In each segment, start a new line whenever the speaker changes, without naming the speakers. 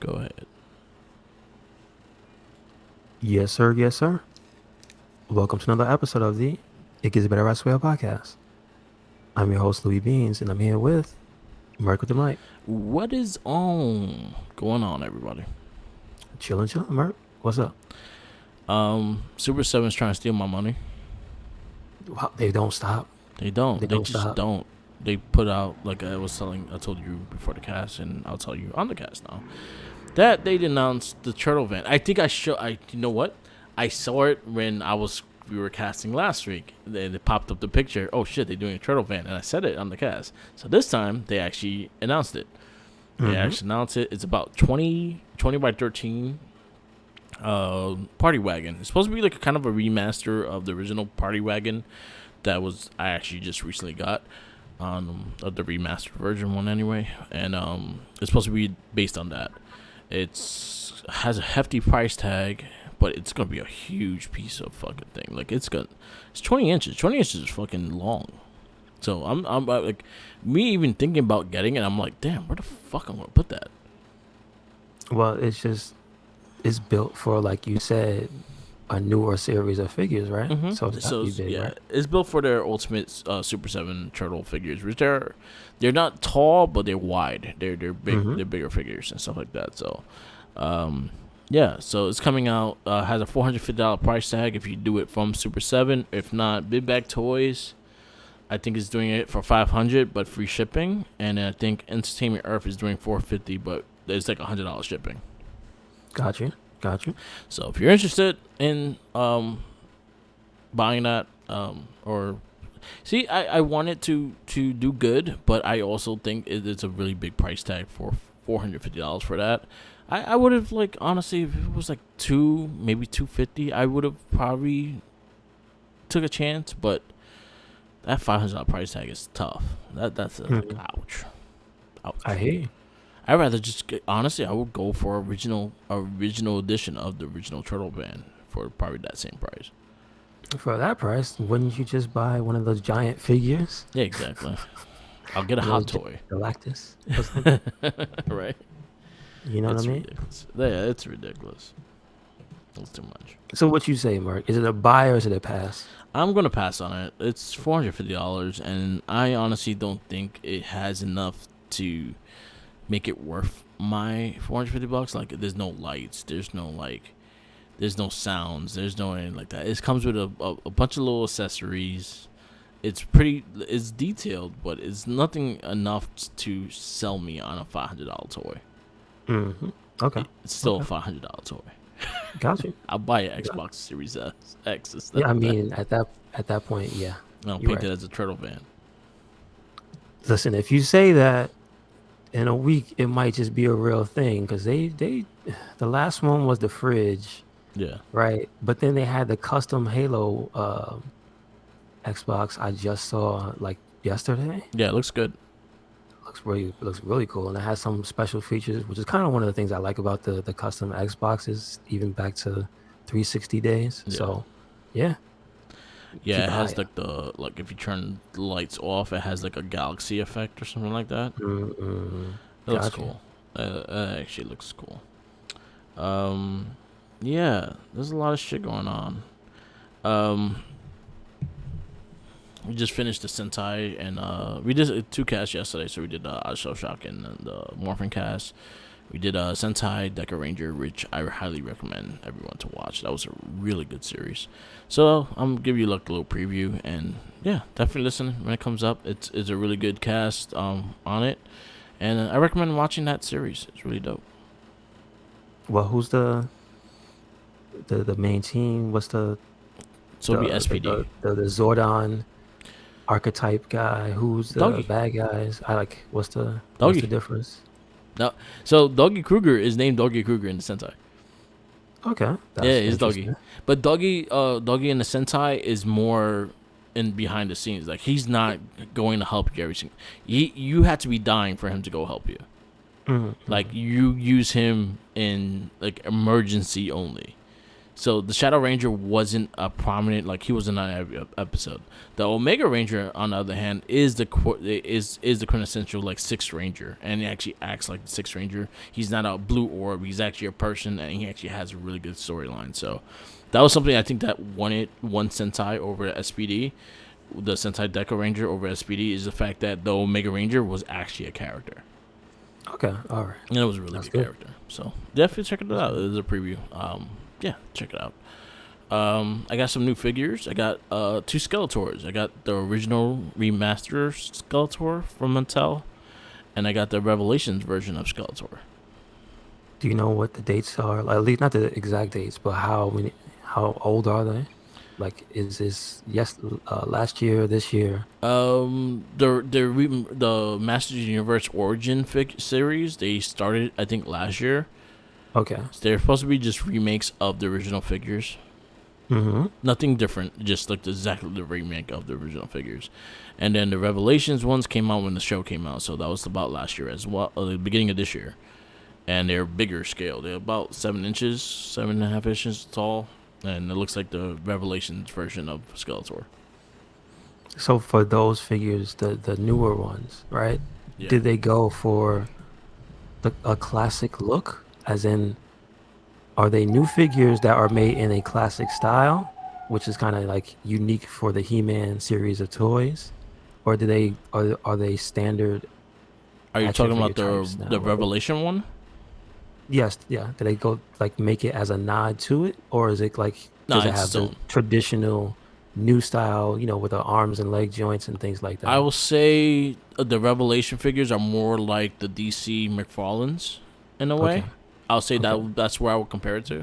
Go ahead.
Yes, sir. Yes, sir. Welcome to another episode of the It Gets Better I Swear podcast. I'm your host, Louis Beans, and I'm here with Mark with the mic.
What is going on, everybody?
Chillin', chillin', Mark. What's up?
Super Seven's trying to steal my money.
Wow, they don't stop.
They don't.
They
They
don't
just
stop.
don't. They put out like I was telling. I told you before the cast, and I'll tell you on the cast now that they announced the turtle van. I think I show. You know what? I saw it when we were casting last week. Then it popped up the picture. Oh shit, they're doing a turtle van, and I said it on the cast. So this time they actually announced it. They actually announced it. It's about 20 by 13 party wagon. It's supposed to be like a kind of a remaster of the original party wagon that was I actually just recently got of the remastered version one anyway, and it's supposed to be based on that. Has a hefty price tag, but it's gonna be a huge piece of fucking thing. Like it's 20 inches. 20 inches is fucking long. So I'm like, me even thinking about getting it, I'm like, damn, where the fuck I'm gonna put that?
Well, it's built for, like you said, a newer series of figures, right? So it's got
So
to be big, right?
it's built for their Ultimate Super Seven Turtle figures, which they're not tall, but they're wide. They're big. They're bigger figures and stuff like that. So, yeah. So it's coming out. Has a $450 price tag if you do it from Super Seven. If not, Big Bag Toys, I think is doing it for $500, but free shipping. And I think Entertainment Earth is doing $450, but it's like $100 shipping.
Got you.
So if you're interested in buying that, or see, I want it to do good, but I also think it's a really big price tag for $450 for that. I would have, like, honestly, if it was like maybe $250, I would have probably took a chance, but that $500 price tag is tough. That's like, ouch.
I hear you.
I'd rather just honestly, I would go for original edition of the original Turtle Van for probably that same price.
For that price, wouldn't you just buy one of those giant figures?
Yeah, exactly. I'll get a hot toy.
Galactus.
Right?
You know what I mean?
Ridiculous. Yeah, it's ridiculous. It's too much.
So what you say, Mark? Is it a buy or is it a pass?
I'm gonna pass on it. It's $450, and I honestly don't think it has enough to make it worth my $450. Like, there's no lights, there's no sounds, there's no anything like that. It comes with a bunch of little accessories. It's detailed, but it's nothing enough to sell me on a $500 toy.
Okay.
It's still a $500 toy.
Got you.
I'll buy an Xbox Series X instead.
Yeah, I mean, at that point, yeah.
I'll
You're
paint
right.
it as a turtle van.
Listen, if you say that in a week, it might just be a real thing because the last one was the fridge,
Yeah.
right? But then they had the custom Halo Xbox I just saw like yesterday.
Yeah, it looks good.
Looks really cool, and it has some special features, which is kind of one of the things I like about the custom Xboxes, even back to 360 days.
Yeah.
So, yeah,
Yeah,
keep
it
an
has
eye
like if you turn the lights off, it has like a galaxy effect or something like that. It looks
Gotcha.
cool. It actually looks cool. Yeah, there's a lot of shit going on. We just finished the Sentai, and we did two casts yesterday. So we did Ashell Shock and the Morphin cast. We did Sentai Deca Ranger, which I highly recommend everyone to watch. That was a really good series. So I'm gonna give you like a little preview, and yeah, definitely listen when it comes up. It's a really good cast on it, and I recommend watching that series. It's really dope.
Well, who's the main team? What's
So it'll be SPD.
the Zordon archetype guy? Who's the
Doggy.
bad guys? What's the
Doggy.
difference?
No, so Doggy Kruger is named Doggy Kruger in the Sentai.
Okay, that's
Yeah, he's Doggy.
interesting.
But Doggy in the Sentai is more in behind the scenes. Like, he's not going to help you every single. You have to be dying for him to go help you. Like, you use him in like emergency only. So the Shadow Ranger wasn't a prominent, like he wasn't on every episode. The Omega Ranger, on the other hand, is the quintessential like Sixth Ranger, and he actually acts like the Sixth Ranger. He's not a blue orb; he's actually a person, and he actually has a really good storyline. So that was something I think that won Sentai over SPD. The Sentai Deca Ranger over SPD is the fact that the Omega Ranger was actually a character.
Okay, all right.
And it was a really
That's
good character. So definitely check it out. It was a preview. Yeah, check it out. I got some new figures. I got 2 Skeletors. I got the original remaster Skeletor from Mattel, and I got the Revelations version of Skeletor.
Do you know what the dates are? Like, at least not the exact dates, but how old are they? Like, is this last year, this year?
The Masters Universe Origin series, they started I think last year.
Okay.
So they're supposed to be just remakes of the original figures.
Mm-hmm.
Nothing different, just like exactly the remake of the original figures. And then the Revelations ones came out when the show came out, so that was about last year as well, the beginning of this year. And they're bigger scale. They're about 7.5 inches tall, and it looks like the Revelations version of Skeletor.
So for those figures, the newer ones, right?
Yeah.
Did they go for a classic look? As in, are they new figures that are made in a classic style, which is kind of like unique for the He-Man series of toys, or are they standard?
Are you
action
talking about
figure types now?
the Revelation one?
Yes, yeah. Do they go like make it as a nod to it, or is it like
No,
does it
it's
have
its
the
own.
traditional new style, with the arms and leg joints and things like that?
I will say the Revelation figures are more like the DC McFarlane's in a way.
Okay.
I'll say
Okay.
that's where I would compare it to.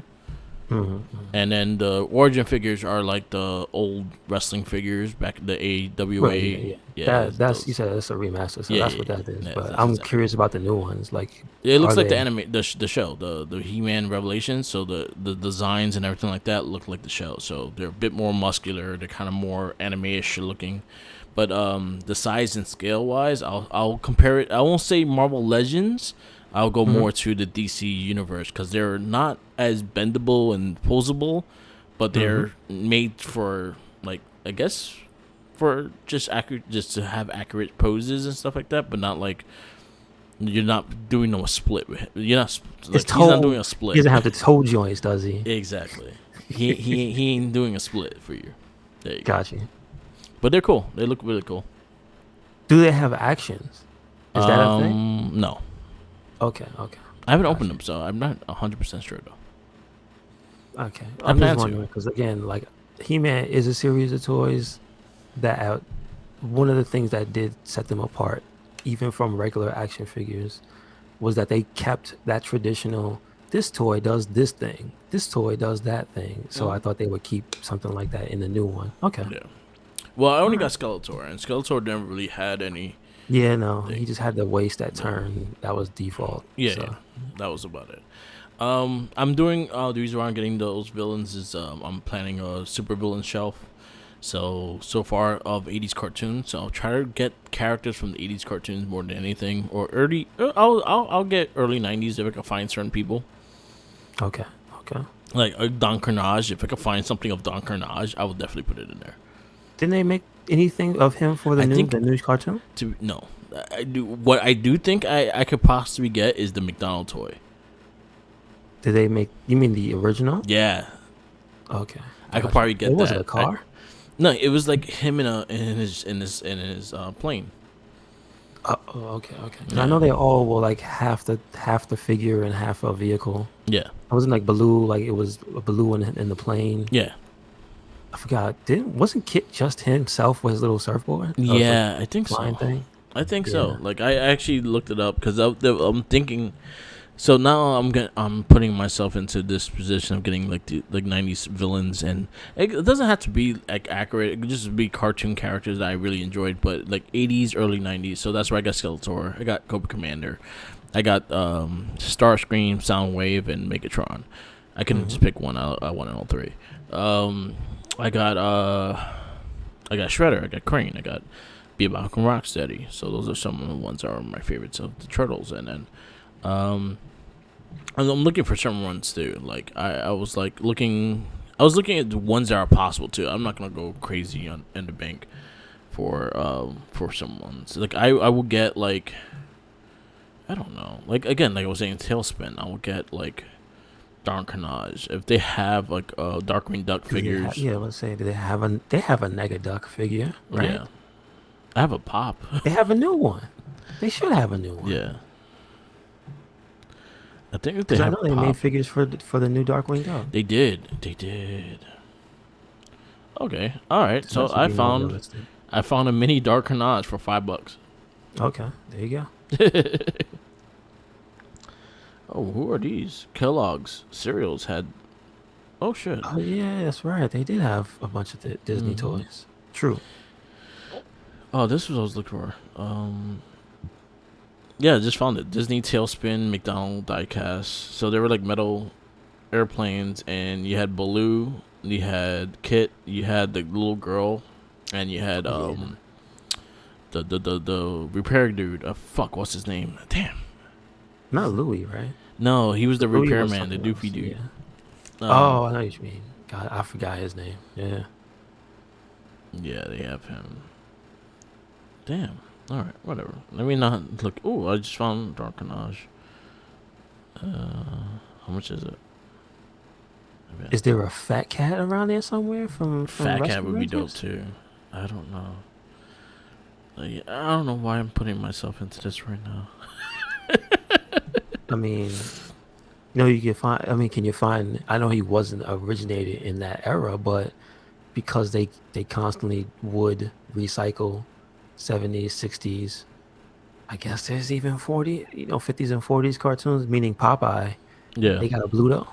Mm-hmm.
And then the Origin figures are like the old wrestling figures back in the AWA.
Right, yeah. That's
those.
you said that's a remaster, so
Yeah,
that's
yeah,
what that is.
yeah,
But
that's
I'm
exactly.
curious about the new ones. Like,
It looks
are
like
they?
the show, the He-Man Revelations. So the designs and everything like that look like the show. So they're a bit more muscular. They're kind of more anime-ish looking. But the size and scale wise, I'll compare it. I won't say Marvel Legends. I'll go
Mhm.
more to the DC universe because they're not as bendable and posable, but they're made for like I guess for just to have accurate poses and stuff like that, but not like you're not doing no split with him. You're not like
It's
he's not
toe.
doing a
He
split.
doesn't have the toe joints, does he?
Exactly. He ain't doing a split for you. There you go.
Got you.
But they're cool. They look really cool.
Do they have actions? Is that a thing?
No.
Okay.
I haven't
Gotcha.
opened them, so I'm not 100% sure though.
Okay.
I
I'm
plan
just
to.
wondering because again, like He-Man is a series of toys that one of the things that did set them apart, even from regular action figures, was that they kept that traditional. This toy does this thing. This toy does that thing. So I thought they would keep something like that in the new one. Okay.
Yeah. Well, I only got Skeletor, and Skeletor never really had any.
Yeah, no, he
Thing.
just had the waist that turned. That was default.
Yeah,
So.
yeah, that was about it. I'm doing the reason why I'm getting those villains is I'm planning a super villain shelf. So far of 80s cartoons, so I'll try to get characters from the 80s cartoons more than anything, or early. I'll get early 90s if I can find certain people.
Okay.
Like Don Carnage, if I could find something of Don Carnage, I would definitely put it in there.
Didn't they make anything of him for the
I think-
new cartoon?
No, I do. What I do think I could possibly get is the McDonald toy.
Did they make? You mean the original?
Yeah,
Okay.
I could
Gotcha.
probably get
It wasn't
that.
a car.
No, it was like him in his plane.
Okay. 'Cause I know they all were like half the figure and half a vehicle.
Yeah,
It wasn't like Baloo. Like it was Baloo in the plane.
yeah,
I forgot. Wasn't Kit just himself with his little surfboard? Or
yeah. I think so.
flying thing.
I think so.
Yeah.
Like I actually looked it up because I'm thinking. So now I'm putting myself into this position of getting like the 90s villains, and it doesn't have to be like accurate. It could just be cartoon characters that I really enjoyed, but like 80s, early 90s. So that's where I got Skeletor. I got Cobra Commander. I got Starscream, Soundwave, and Megatron. I couldn't just pick one. I wanted all three. I got Shredder. I got Crane. I got Bebop and Rocksteady. So those are some of the ones that are my favorites of the Turtles, and then I'm looking for some ones too. Like I was like looking. I was looking at the ones that are possible too. I'm not gonna go crazy on in the bank for some ones. Like I will get like I don't know. Like again, like I was saying, Tailspin. I will get like Dark Carnage if they have like Darkwing Duck figures.
Yeah, let's say they have a Negaduck figure, right?
Yeah, I have a pop.
They have a new one. They should have a new one.
Yeah, I think that they
Because I
have
know they
pop.
made figures for the new Darkwing Duck.
They did. They did. Okay. All right.
So
So
that should be more realistic.
I found a mini Dark Carnage for $5.
Okay, there you go.
Oh, who are these? Kellogg's cereals had. Oh shit.
Oh yeah, that's right. They did have a bunch of Disney toys. True.
Oh, this was what I was looking for. Yeah, I just found it. Disney Tailspin McDonald diecast. So they were like metal airplanes, and you had Baloo, you had Kit, you had the little girl, and you had the repair dude. Fuck, what's his name? Damn.
Not Louis, right?
No, he was the
Louis was
repairman, the
something
doofy
else,
dude.
yeah.
Um,
Oh, I know what you mean. God, I forgot his name. Yeah.
Yeah, they have him. Damn. All right, whatever. Let me not look. Oh, I just found Dark Carnage. How much is it?
Is there a Fat Cat around there somewhere from
Fat Cat
Rescue
would be dope
Rangers?
too. I don't know. Like, I don't know why I'm putting myself into this right now.
I mean, you can find. I mean, can you find? I know he wasn't originated in that era, but because they constantly would recycle 70s, 60s. I guess there's even 50s and 40s cartoons, meaning Popeye.
Yeah,
They got a Bluto.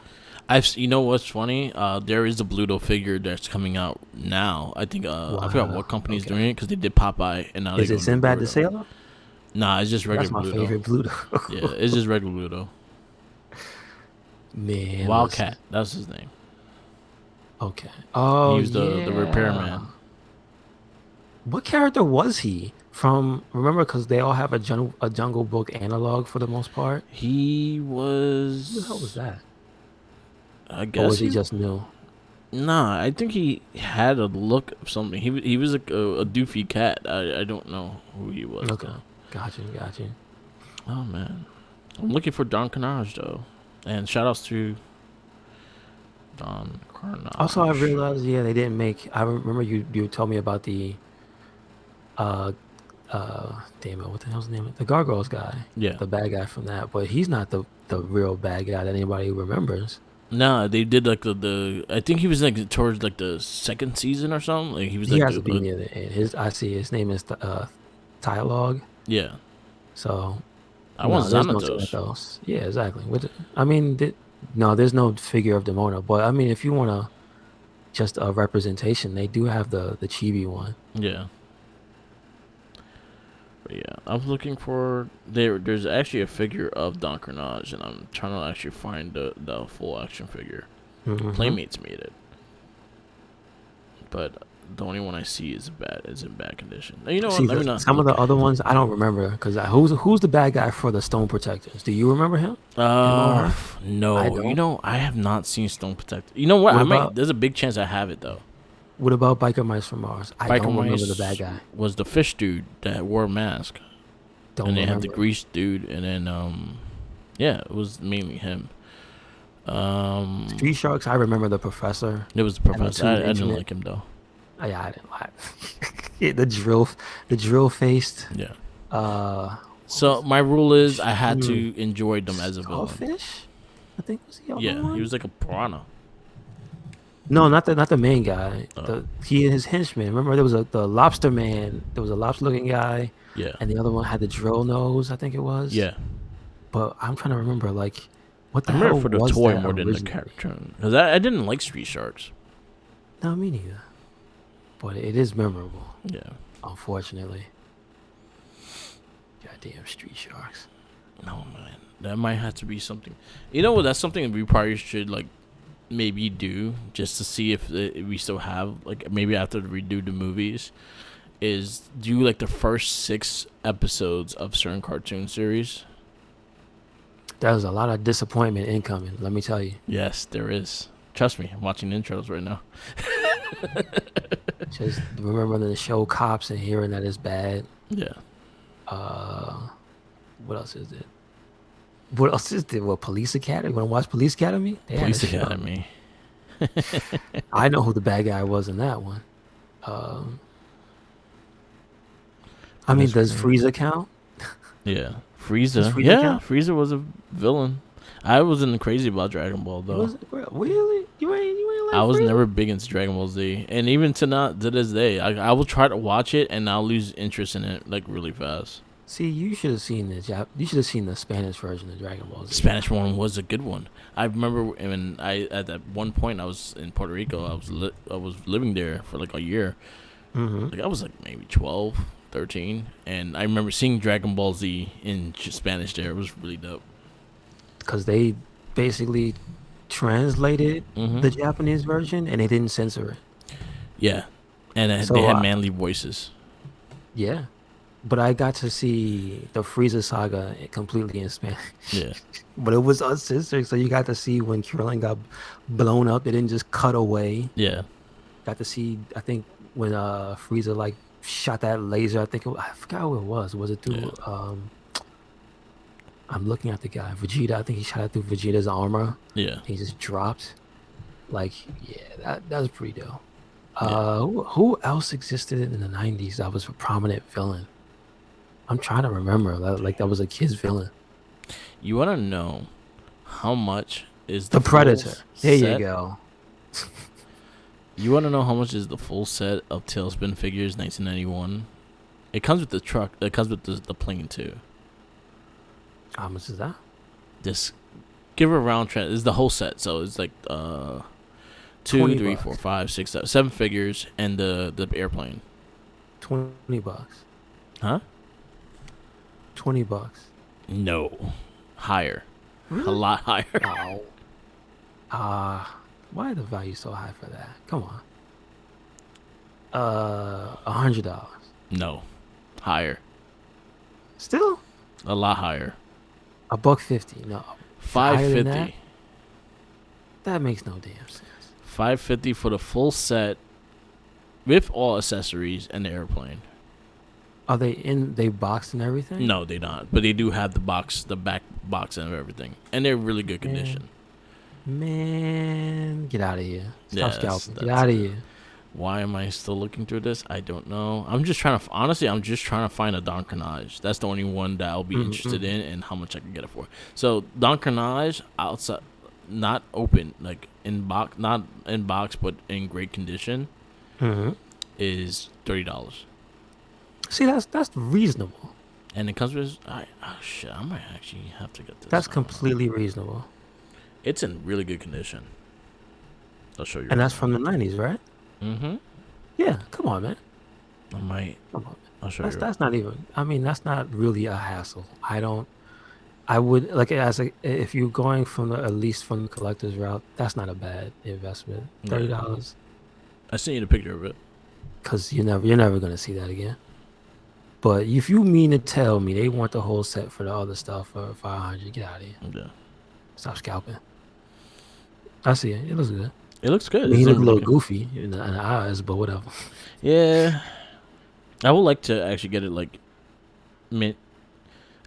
You know what's funny? There is a Bluto figure that's coming out now. I think I forgot
Wow.
what company is
Okay.
doing it because they did Popeye and now
Is
they
it Sinbad the
Bluto.
Sailor?
Nah, it's just
That's
regular
my
Bluto.
favorite Bluto.
Yeah, it's just regular Bluto.
Man.
Wildcat, that's his name.
listen. Okay. Oh,
He was the
yeah.
repairman.
What character was he from? Remember, because they all have a Jungle Book analog for the most part.
He was.
Who the hell was that?
I
Or
guess
was he just new?
Nah, I think he had a look of something. He was like a doofy cat. I don't know who he was.
Okay.
Though.
Gotcha.
Oh man, I'm looking for Don Carnage though, and shout outs to Don Carnage.
Also, I realized, yeah, they didn't make. I remember you told me about the, uh, damn it, what the hell's the name? The Gargoyles guy.
Yeah.
The bad guy from that, but he's not the real bad guy that anybody remembers.
Nah, they did like the. I think he was like towards like the second season or something. Like he was
He
like
has to be near the end. I see his name is Tylog.
yeah.
So
I want
there's no
Xanatos.
Xanatos. Yeah, exactly. I mean, no, there's no figure of Demona, but I mean, if you want just a representation, they do have the chibi one.
Yeah. But yeah, I'm looking for There's actually a figure of Don Carnage, and I'm trying to actually find the full action figure.
Mhm.
Playmates made it, but the only one I see is in bad condition. You know what?
See,
Let me not.
some of the other ones I don't remember because who's the bad guy for the Stone Protectors? Do you remember him?
No.
I
You
don't.
know, I have not seen Stone Protector. You know what?
What about-
There's a big chance I have it though.
What about Biker Mice from Mars? I
Biker
don't remember
Mice
the bad guy.
was the fish dude that wore a mask,
Don't
and they
remember.
had the grease dude, and then yeah, it was mainly him.
Street Sharks. I remember the professor.
It was the professor. I didn't
Infinite.
like him though.
Oh, yeah, I didn't like yeah, the drill faced.
Yeah. So my rule is I had to enjoy them as a villain.
Skullfish. I think was the other
Yeah,
one.
he was like a piranha.
No, not the main guy.
Oh.
He and his henchmen. Remember, there was the lobster man. There was a lobster looking guy,
Yeah.
and the other one had the drill nose. I think it was.
Yeah.
But I'm trying to remember, like, what the
I
hell
remember for the
was
toy
that
more than the
originally?
character. Because I didn't like Street Sharks.
No, me neither. But it is memorable,
Yeah.
unfortunately. Goddamn Street Sharks.
No, man. That might have to be something. You know what? That's something we probably should, like, maybe do just to see if we still have, like, maybe after we do the movies, is do, like, the first 6 episodes of certain cartoon series.
There's a lot of disappointment incoming. Let me tell you.
Yes, there is. Trust me, I'm watching intros right now.
Just remembering the show Cops and hearing that it's bad.
Yeah.
What else is it? What else is there? What, Police Academy? Want to watch Police Academy? They had a
Police
show.
Academy.
I know who the bad guy was in that one. I mean, does Frieza count?
Yeah. Frieza.
Does Frieza
Yeah,
count?
Frieza was a villain. I wasn't crazy about Dragon Ball though.
Really? You ain't like
I was
Frieza?
never big into Dragon Ball Z, and even to this day, I will try to watch it and I'll lose interest in it like really fast.
See, you should have seen you should have seen the Spanish version of Dragon Ball
The
Z.
Spanish one was a good one. I remember when I at that one point I was in Puerto Rico. I was living there for like a year.
Mm-hmm.
Like I was like maybe 12, 13, and I remember seeing Dragon Ball Z in Spanish there. It was really dope.
Because they basically translated
Mhm.
the Japanese version and they didn't censor it.
Yeah, and
So,
they had manly voices.
Yeah. But I got to see the Frieza saga completely in Spanish.
Yeah,
But it was uncensored, so you got to see when Krillin got blown up. They didn't just cut away.
yeah,
Got to see, I think, when Frieza like shot that laser. I forgot who it was. Was it through? I'm looking at the guy, Vegeta. I think he shot it through Vegeta's armor.
yeah.
He just dropped. Like, yeah, that was pretty dope.
Yeah.
Who else existed in the '90s that was a prominent villain? I'm trying to remember. That was a kid's villain.
You want to know how much is
The
full
Predator. There you
set?
go.
You want to know how much is the full set of Tailspin figures 1991? It comes with the truck. It comes with the plane too.
How much is that?
Just give her a round trend. It's the whole set, so it's like 2,
20
3,
bucks.
4, 5, 6, 7 figures and the airplane.
$20.
Huh?
$20.
No, higher, a
Really?
lot higher.
Oh. Why are the value so high for that? Come on. $100.
No, higher,
Still
a lot higher.
$150. No. Higher than that?
550.
That makes no damn sense.
550 for the full set with all accessories and the airplane.
Are they boxed and everything?
No, they not. But they do have the back box and everything, and they're really good condition.
Man, get out of here. Stop
Yes,
scalping. Get
that's
out of
it.
here.
Why am I still looking through this? I don't know. I'm just trying to honestly. I'm just trying to find a Don Carnage. That's the only one that I'll be interested in, and how much I can get it for. So Don Carnage outside, not open, like in box, not in box, but in great condition,
Mm-hmm.
is $30.
See, that's reasonable.
And it comes with shit. I might actually have to get this.
That's completely reasonable.
It's in really good condition. I'll show you.
And that's from the '90s, right?
Mm-hmm.
Yeah. Come on, man.
I might.
Come on.
I'll show
That's
you.
that's not even. I mean, that's not really a hassle. I would like if you're going from at least from the collector's route. That's not a bad investment. $30,
I sent you the picture of it.
because you're never gonna see that again. But if you mean to tell me they want the whole set for the other stuff for $500, get out of here.
Yeah.
Stop scalping. I see it. It looks good.
It looks good.
I mean, he
It's
look a
in
little
really
goofy in the eyes, but whatever.
Yeah. I would like to actually get it like mint.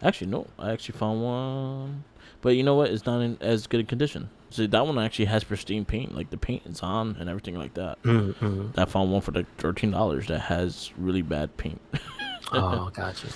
Actually, no. I actually found one. But you know what? It's not in as good a condition. So that one actually has pristine paint. Like the paint is on and everything like that.
Mm-hmm.
I found one for like $13 that has really bad paint.
Oh, gotcha.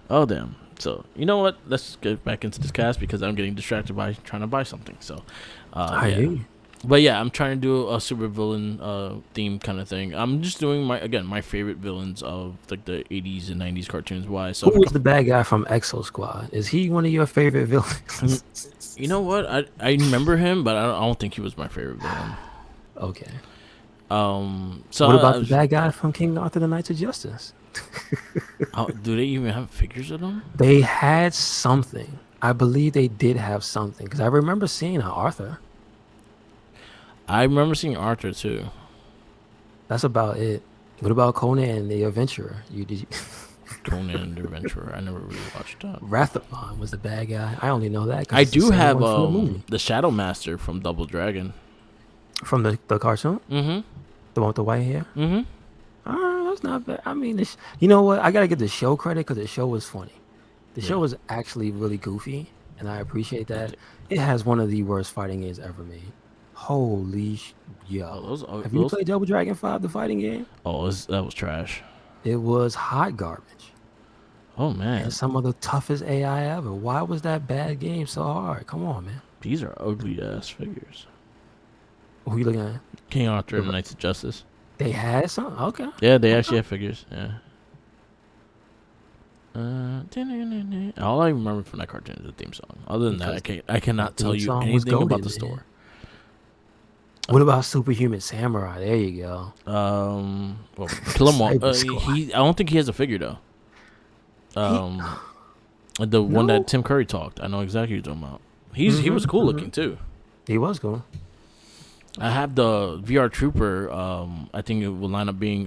Oh, damn. So, you know what? Let's get back into this cast because I'm getting distracted by trying to buy something. So,
I
yeah.
hear you.
But yeah, I'm trying to do a super villain theme kind of thing. I'm just doing my favorite villains of like the 80s and 90s cartoons. Why? So
Who was the bad guy from Exo Squad? Is he one of your favorite villains?
you know what? I remember him, but I don't think he was my favorite villain.
Okay.
So
What about the bad guy from King Arthur: The Knights of Justice?
do they even have figures of them?
They had something. I believe they did have something because I remember seeing Arthur.
I remember seeing Arthur too.
That's about it. What about Conan the Adventurer? You
Conan the Adventurer. I never really watched that.
Rathabon was the bad guy. I only know that
I
because it's the
do
same
have
one from the movie,
the Shadow Master from Double Dragon.
from the cartoon,
Mm-hmm.
the one with the white hair.
Mm-hmm.
That's not bad. I mean, you know what? I gotta give the show credit because the show was funny. The show
Yeah.
was actually really goofy, and I appreciate that. It has one of the worst fighting games ever made. Holy yo!
Oh,
Have you
those.
played Double Dragon 5, the fighting game?
Oh, that was trash.
It was hot garbage.
Oh man,
And some of the toughest AI ever. Why was that bad game so hard? Come on, man.
these are ugly ass figures.
Who you looking at?
King Arthur and the Knights of Justice.
They had some? Okay.
Yeah, they actually have figures. Yeah. All I remember from that cartoon is the theme song. Other than that, I cannot tell
theme
you
song was
anything about
goated,
the
man.
store.
What about Superhuman Samurai? There you go.
Well, Killer
Cyber Squad.
I don't think he has a figure though. The one
No.
that Tim Curry talked. I know exactly what you're talking about. He was cool looking too.
He was cool.
I have the VR Trooper. I think it will line up being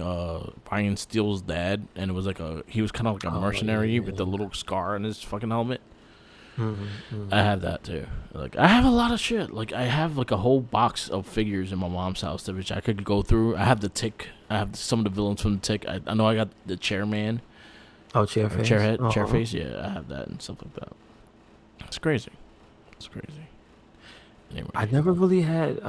Brian Steele's dad, and it was like he was kind of like a mercenary with a little scar on his fucking helmet. I have that too. Like I have a lot of shit. Like I have like a whole box of figures in my mom's house which I could go through. I have the Tick. I have some of the villains from the Tick. I know I got the Chairman,
Oh, Chairface.
Chairface. Yeah, I have that and stuff like that. It's crazy. It's crazy. Anyway,
I never really had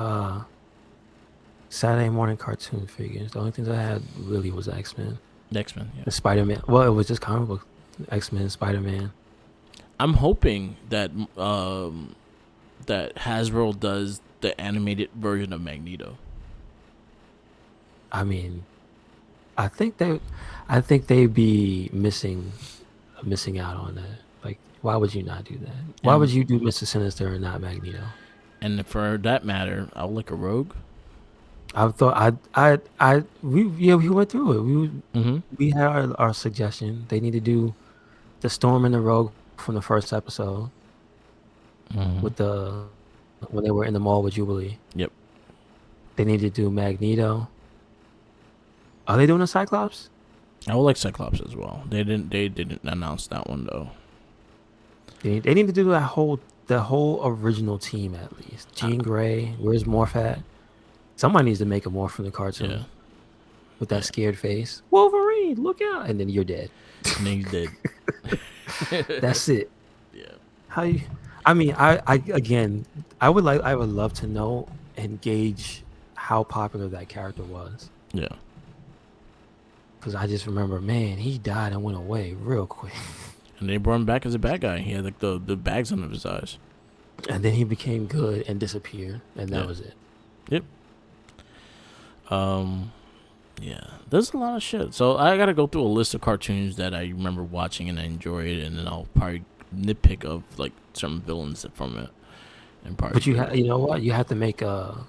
Saturday morning cartoon figures. The only things I had really was X-Men
X-Men. Yeah.
and Spider-Man. Well, it was just comic book X-Men, Spider-Man.
I'm hoping that that Hasbro does the animated version of Magneto.
I mean, I think they'd be missing out on that. Like, why would you not do that? Why would you do Mr. Sinister and not Magneto?
And for that matter, I would like a Rogue.
I thought we went through it. We had our suggestion. They need to do the Storm and the Rogue from the first episode with when they were in the mall with Jubilee.
Yep.
They need to do Magneto. Are they doing a Cyclops?
I would like Cyclops as well. They didn't announce that one though.
They need to do the whole original team at least. Jean Grey, where's Morph at? Somebody needs to make a Morph from the cartoon.
Yeah.
With that scared face. Wolverine, look out! And then you're dead.
And he's dead.
That's it.
Yeah.
I would love to know and gauge how popular that character was.
Yeah.
Because I just remember, man, he died and went away real quick.
And they brought him back as a bad guy. He had like the bags under his eyes.
And then he became good and disappeared, and that was it.
Yep. Yeah, there's a lot of shit. So I gotta go through a list of cartoons that I remember watching and I enjoyed, and then I'll probably nitpick of like some villains from it. And probably.
But you know what? You have to make you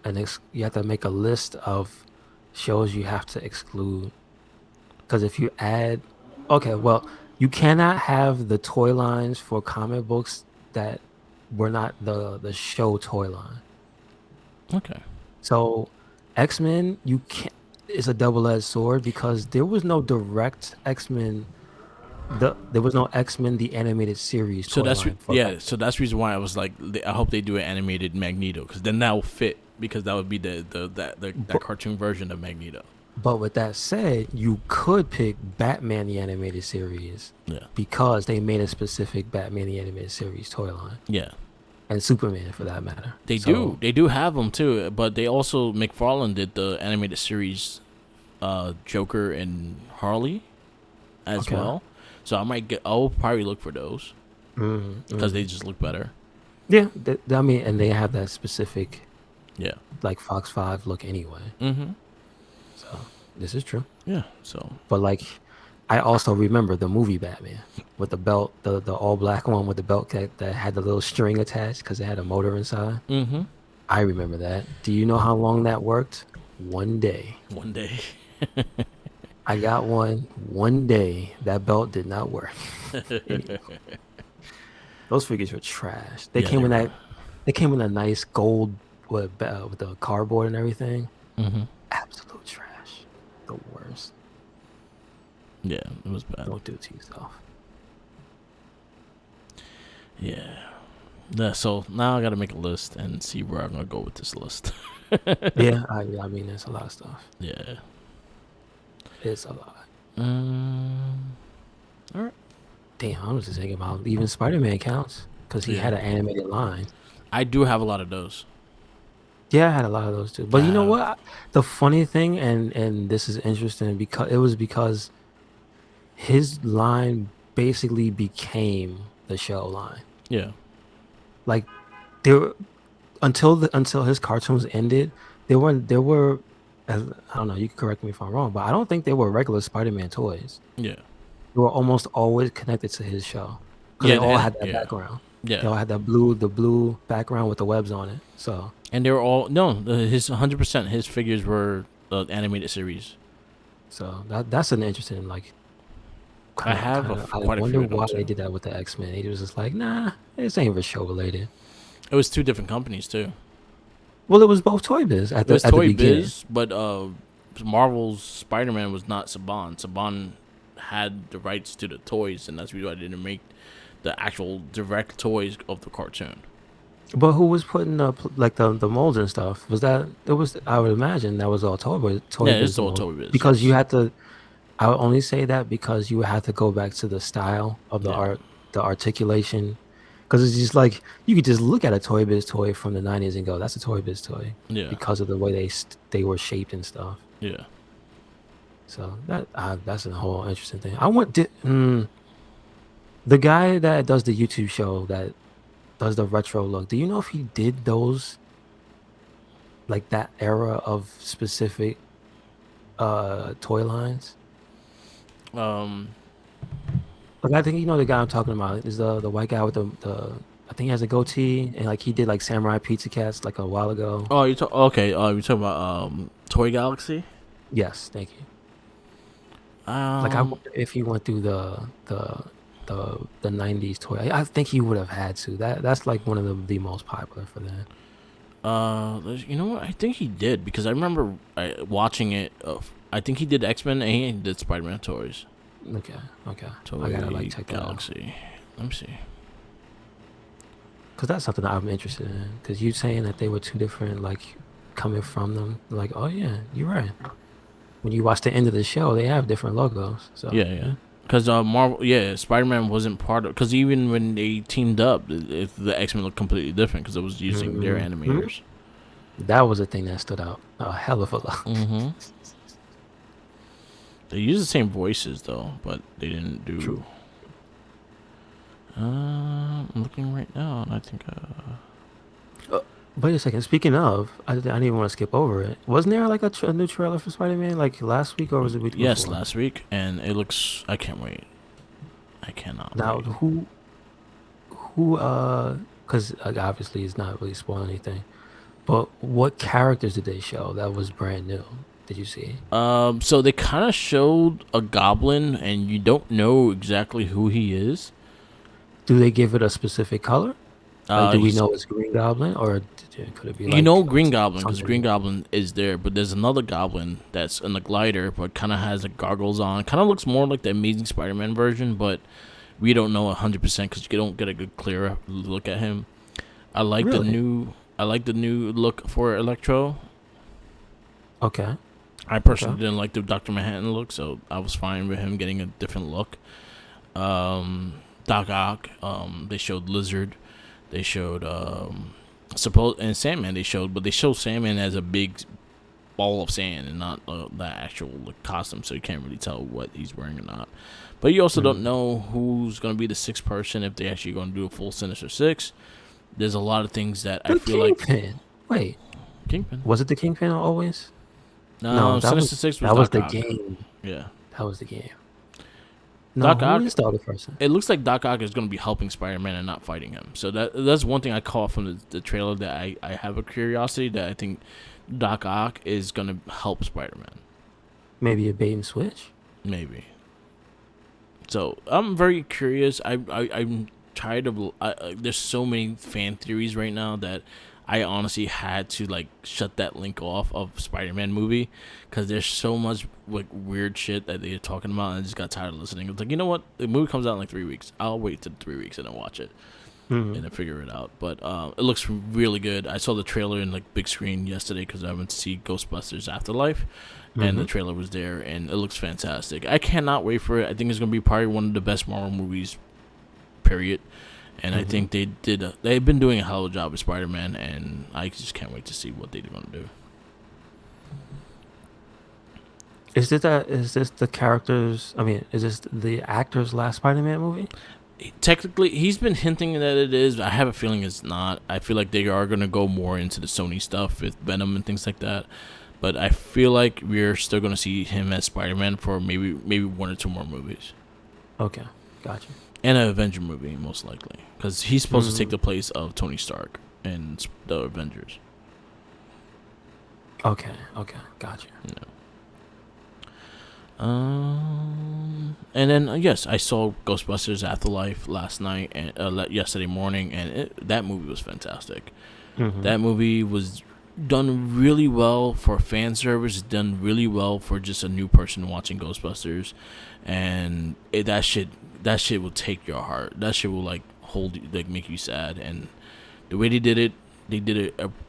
have to make a list of shows you have to exclude. Because if you add, you cannot have the toy lines for comic books that were not the show toy line.
Okay.
So X-Men, you can't. It's a double-edged sword because there was no direct X-Men. There was no X-Men the animated series.
So that's So that's the reason why I was like, I hope they do an animated Magneto because then that will fit because that would be that cartoon version of Magneto.
But with that said, you could pick Batman the animated series.
Yeah.
Because they made a specific Batman the animated series toy line.
Yeah.
And Superman for that matter.
They do have them too, but they also McFarlane did the animated series, Joker and Harley, as well. So I'll probably look for those because they just look better.
Yeah, and they have that specific, like Fox 5 look anyway. So this is true.
Yeah. So,
but like, I also remember the movie Batman with the belt, the all black one with the belt that had the little string attached because it had a motor inside. I remember that. Do you know how long that worked? One day. I got one day. That belt did not work. Those figures were trash. They came in a nice gold with the cardboard and everything. Absolute trash. The worst.
Yeah, it was bad.
Don't do it to yourself.
Yeah. Yeah, so now I gotta make a list and see where I'm gonna go with this list.
Yeah, I mean, there's a lot of stuff.
Yeah.
It's a lot.
All right.
Damn, I was just thinking about even Spider-Man counts because he
Yeah.
had an animated line.
I do have a lot of those.
Yeah, I had a lot of those too. But you know
Uh,
what? The funny thing, and this is interesting because his line basically became the show line.
yeah.
Like there until his cartoons ended, there were I don't know, you can correct me if I'm wrong, but I don't think they were regular Spider-Man toys.
Yeah.
They were almost always connected to his show because
Yeah.
they all had that
Yeah.
background. They
Yeah.
all had the blue background with the webs on it. So
And they were all no. His 100%. His figures were animated series.
that's an interesting like.
I have
I
quite a
wonder
few of them
why they
too.
did that with the X-Men. They was just like, nah, this ain't for show related.
It was two different companies too.
Well, it was both Toy Biz
It was
at the
Toy
beginning.
Biz, but Marvel's Spider-Man was not Saban. Saban had the rights to the toys, and that's why I didn't make the actual direct toys of the cartoon.
But who was putting up like the molds and stuff? Was that it was? I would imagine that was all Toy
Yeah, it's
Biz
all
mold
Toy Biz.
because you
Yes.
had to. I would only say that because you would have to go back to the style of the
Yeah.
art, the articulation, because it's just like you could just look at a Toy Biz toy from the '90s and go, "That's a Toy Biz toy,"
Yeah.
because of the way they were shaped and stuff.
Yeah.
So that's a whole interesting thing. The guy that does the YouTube show that does the retro look. Do you know if he did those like that era of specific toy lines?
Um.
Like I think you know the guy I'm talking about is the white guy with the I think he has a goatee and like he did like Samurai Pizza Cats like a while ago.
Oh, you talk. Okay. You talking about Toy Galaxy?
Yes, thank you. Like I
Um.
wonder if he went through the '90s toy. I think he would have had to. That's like one of the most popular for that.
You know what? I think he did because I remember watching it. I think he did X-Men and he did Spider-Man toys.
Okay, okay.
Toy
I gotta like check that out
Galaxy. Let me see.
because that's something that I'm interested in. Because you saying that they were two different, like coming from them. Like, oh yeah, you're right. When you watch the end of the show, they have different logos. So
Yeah, yeah. Because Marvel, yeah, Spider-Man wasn't part of. Because even when they teamed up, the X-Men looked completely different because it was using their animators.
that was a thing that stood out a hell of a lot.
Mm-hmm. They use the same voices though, but they didn't do.
True.
I'm looking right now, and I think.
Wait a second. Speaking of, I didn't even want to skip over it. Wasn't there like a new trailer for Spider-Man like last week or was it the week
Yes,
before?
last week, and it looks. I can't wait. I cannot
Now
wait.
who because obviously it's not really spoiling anything. But what characters did they show that was brand new? Did you see?
So they kind of showed a goblin, and you don't know exactly who he is.
Do they give it a specific color? Like, do we
He's-
know it's Green Goblin, or could it be like
you know Green Goblin because
something-
Green Goblin is there, but there's another Goblin that's in the glider, but kind of has the goggles on. Kind of looks more like the Amazing Spider-Man version, but we don't know 100% because you don't get a good clear look at him. I like the
Really?
new. I like the new look for Electro.
Okay.
I personally
Okay.
didn't like the Dr. Manhattan look, so I was fine with him getting a different look. Doc Ock. They showed Lizard. They showed and Sandman. They showed Sandman as a big ball of sand and not the actual costume, so you can't really tell what he's wearing or not. But you also don't know who's gonna be the sixth person if they actually gonna do a full Sinister Six. There's a lot of things that I
The
feel like
Kingpin. Wait,
Kingpin.
was it the Kingpin always?
No,
that
Sinister
was
Six was
that was
Doc
the
Ock.
game.
Yeah.
That was the game. No,
Doc
who
Ock-
is the other person?
It looks like Doc Ock is going to be helping Spider-Man and not fighting him. So that's one thing I caught from the trailer that I have a curiosity that I think Doc Ock is going to help Spider-Man.
Maybe a bait and switch.
Maybe. So I'm very curious. I'm tired of. There's so many fan theories right now that I honestly had to like shut that link off of Spider-Man movie because there's so much like weird shit that they're talking about, and I just got tired of listening. It's like, you know what? The movie comes out in like 3 weeks. I'll wait till 3 weeks and then watch it
Hmm.
and then figure it out. But it looks really good. I saw the trailer in like big screen yesterday because I went to see Ghostbusters Afterlife, and the trailer was there, and it looks fantastic. I cannot wait for it. I think it's gonna be probably one of the best Marvel movies, period. And I think they've been doing a hell of a job with Spider-Man, and I just can't wait to see what they're gonna do.
Is this the characters? I mean, is this the actor's last Spider-Man movie?
Technically, he's been hinting that it is. I have a feeling it's not. I feel like they are gonna go more into the Sony stuff with Venom and things like that. But I feel like we're still gonna see him as Spider-Man for maybe one or two more movies,
Okay, gotcha.
and an Avenger movie most likely, because he's supposed to take
Mm,
the place of Tony Stark in the Avengers.
okay, gotcha.
You know. And then yes, I saw Ghostbusters Afterlife last night and yesterday morning, and that movie was fantastic.
Hmm.
That movie was done really well for fan service, done really well for just a new person watching Ghostbusters, and that shit will take your heart. That shit will like hold you, like make you sad, and the way they did it.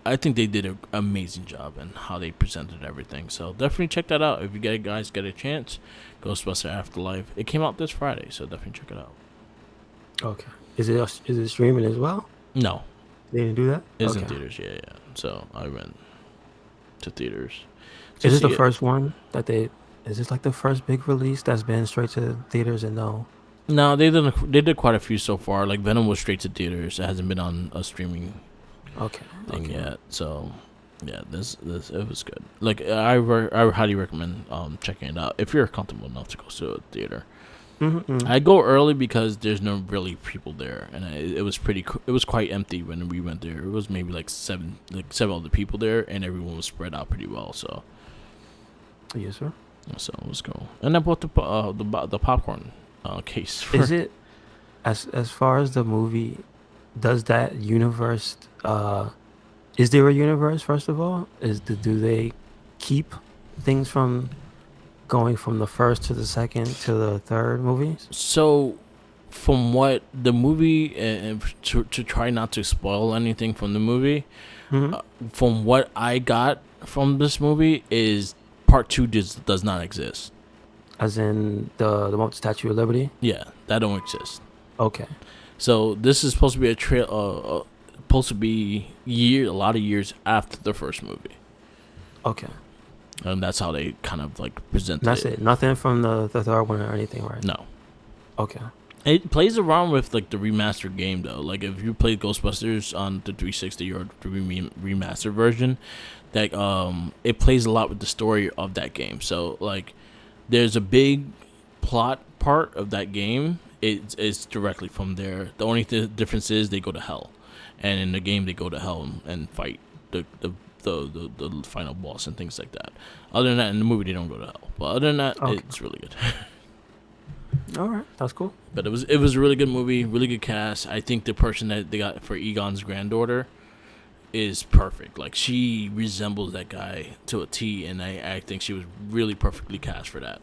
I think they did an amazing job in how they presented everything. So definitely check that out if you guys get a chance. Ghostbuster Afterlife. It came out this Friday, so definitely check it out.
Okay. Is it streaming as well?
No,
They didn't do that.
it's in
Okay.
theaters. Yeah, yeah. So I went to theaters to
Is this the
see it.
first one that they? Is this like the first big release that's been straight to theaters and no?
No, they did quite a few so far. Like Venom was straight to theaters. It hasn't been on a streaming
Okay.
thing
Okay.
yet. So yeah, this it was good. Like I highly recommend checking it out if you're comfortable enough to go to a theater.
Mm-hmm.
I go early because there's no really people there, and it was it was quite empty when we went there. It was maybe like seven other people there, and everyone was spread out pretty well.
Yes, sir.
So it was cool. And I bought the popcorn case.
Is it as far as the movie? Does that universe? Is there a universe? First of all, do they keep things from going from the first to the second to the third movies?
So, from what the movie, and to try not to spoil anything from the movie,
Hmm.
from what I got from this movie is part two does not exist.
As in the one with the Statue of Liberty.
Yeah, that don't exist.
Okay.
So this is supposed to be supposed to be a lot of years after the first movie,
Okay.
and that's how they kind of like presented
And that's
it.
it. Nothing from the third one or anything, right?
No,
Okay.
it plays around with like the remastered game though. Like if you played Ghostbusters on the 360 or the remastered version, that it plays a lot with the story of that game. So like there's a big plot part of that game. It's directly from there. The only difference is they go to hell, and in the game they go to hell and fight the final boss and things like that. Other than that, in the movie they don't go to hell. But other than that,
Okay.
it's really good.
All right. That's cool.
But it was a really good movie, really good cast. I think the person that they got for Egon's granddaughter is perfect. Like she resembles that guy to a T, and I think she was really perfectly cast for that.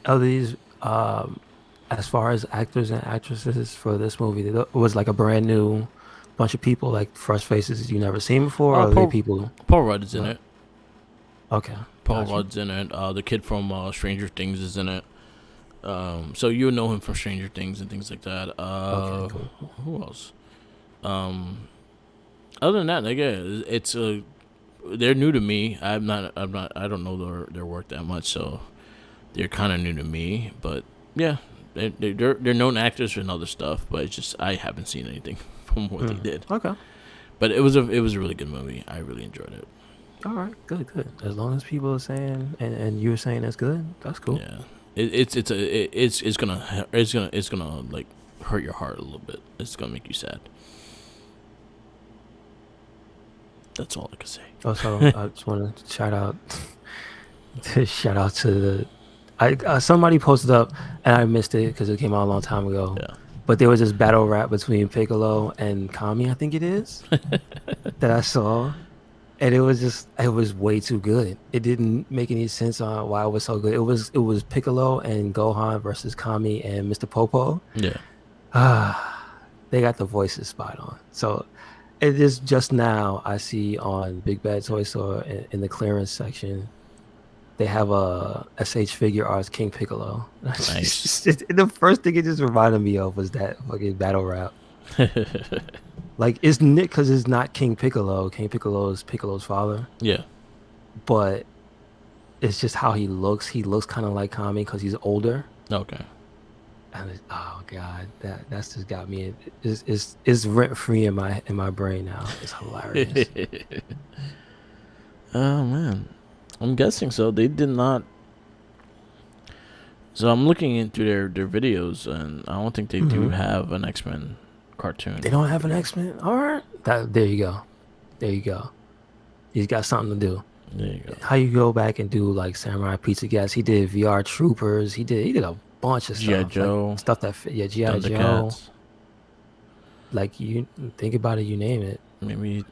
Are these as far as actors and actresses for this movie? It was like a brand new bunch of people, like fresh faces you never seen before, or are they people?
Paul Rudd is in
Right.
it.
Okay.
Paul
Gotcha.
Rudd's in it. The kid from Stranger Things is in it. So you know him from Stranger Things and things like that.
Okay. Cool.
Who else? Other than that, like yeah, it's they're new to me. I don't know their work that much, so they're kind of new to me. But yeah, they're known actors and other stuff, but it's just I haven't seen anything from what they did.
Okay.
But it was a really good movie. I really enjoyed it.
All right. Good. Good. As long as people are saying and you're saying it's good, that's cool.
Yeah, it's gonna like hurt your heart a little bit. It's gonna make you sad. That's all I can say.
Also, I just want to shout out shout out to the. Somebody posted up and I missed it because it came out a long time ago.
Yeah.
But there was this battle rap between Piccolo and Kami, I think it is, that I saw. And it was way too good. It didn't make any sense on why it was so good. It was Piccolo and Gohan versus Kami and Mr. Popo.
Yeah.
They got the voices spot on. So it is just now I see on Big Bad Toy Store in the clearance section, they have a SH Figure Arts King Piccolo.
Nice.
The first thing it just reminded me of was that fucking battle rap. Like, it's Nick because it's not King Piccolo. King Piccolo is Piccolo's father.
Yeah.
But it's just how he looks. He looks kind of like Kami because he's older.
Okay.
And oh god, that's just got me. It's rent free in my brain now. It's hilarious.
Oh man, I'm guessing so. They did not. So I'm looking into their videos, and I don't think they do have an X-Men cartoon.
They don't have an X-Men. All right, there you go, there you go. He's got something to do.
There you go.
How you go back and do like Samurai Pizza Gas? He did VR Troopers. He did a bunch of stuff.
G.I. Joe.
Like, stuff that fit. Yeah, G.I. Joe.
Thundercats.
Like, you think about it, you name it.
Maybe.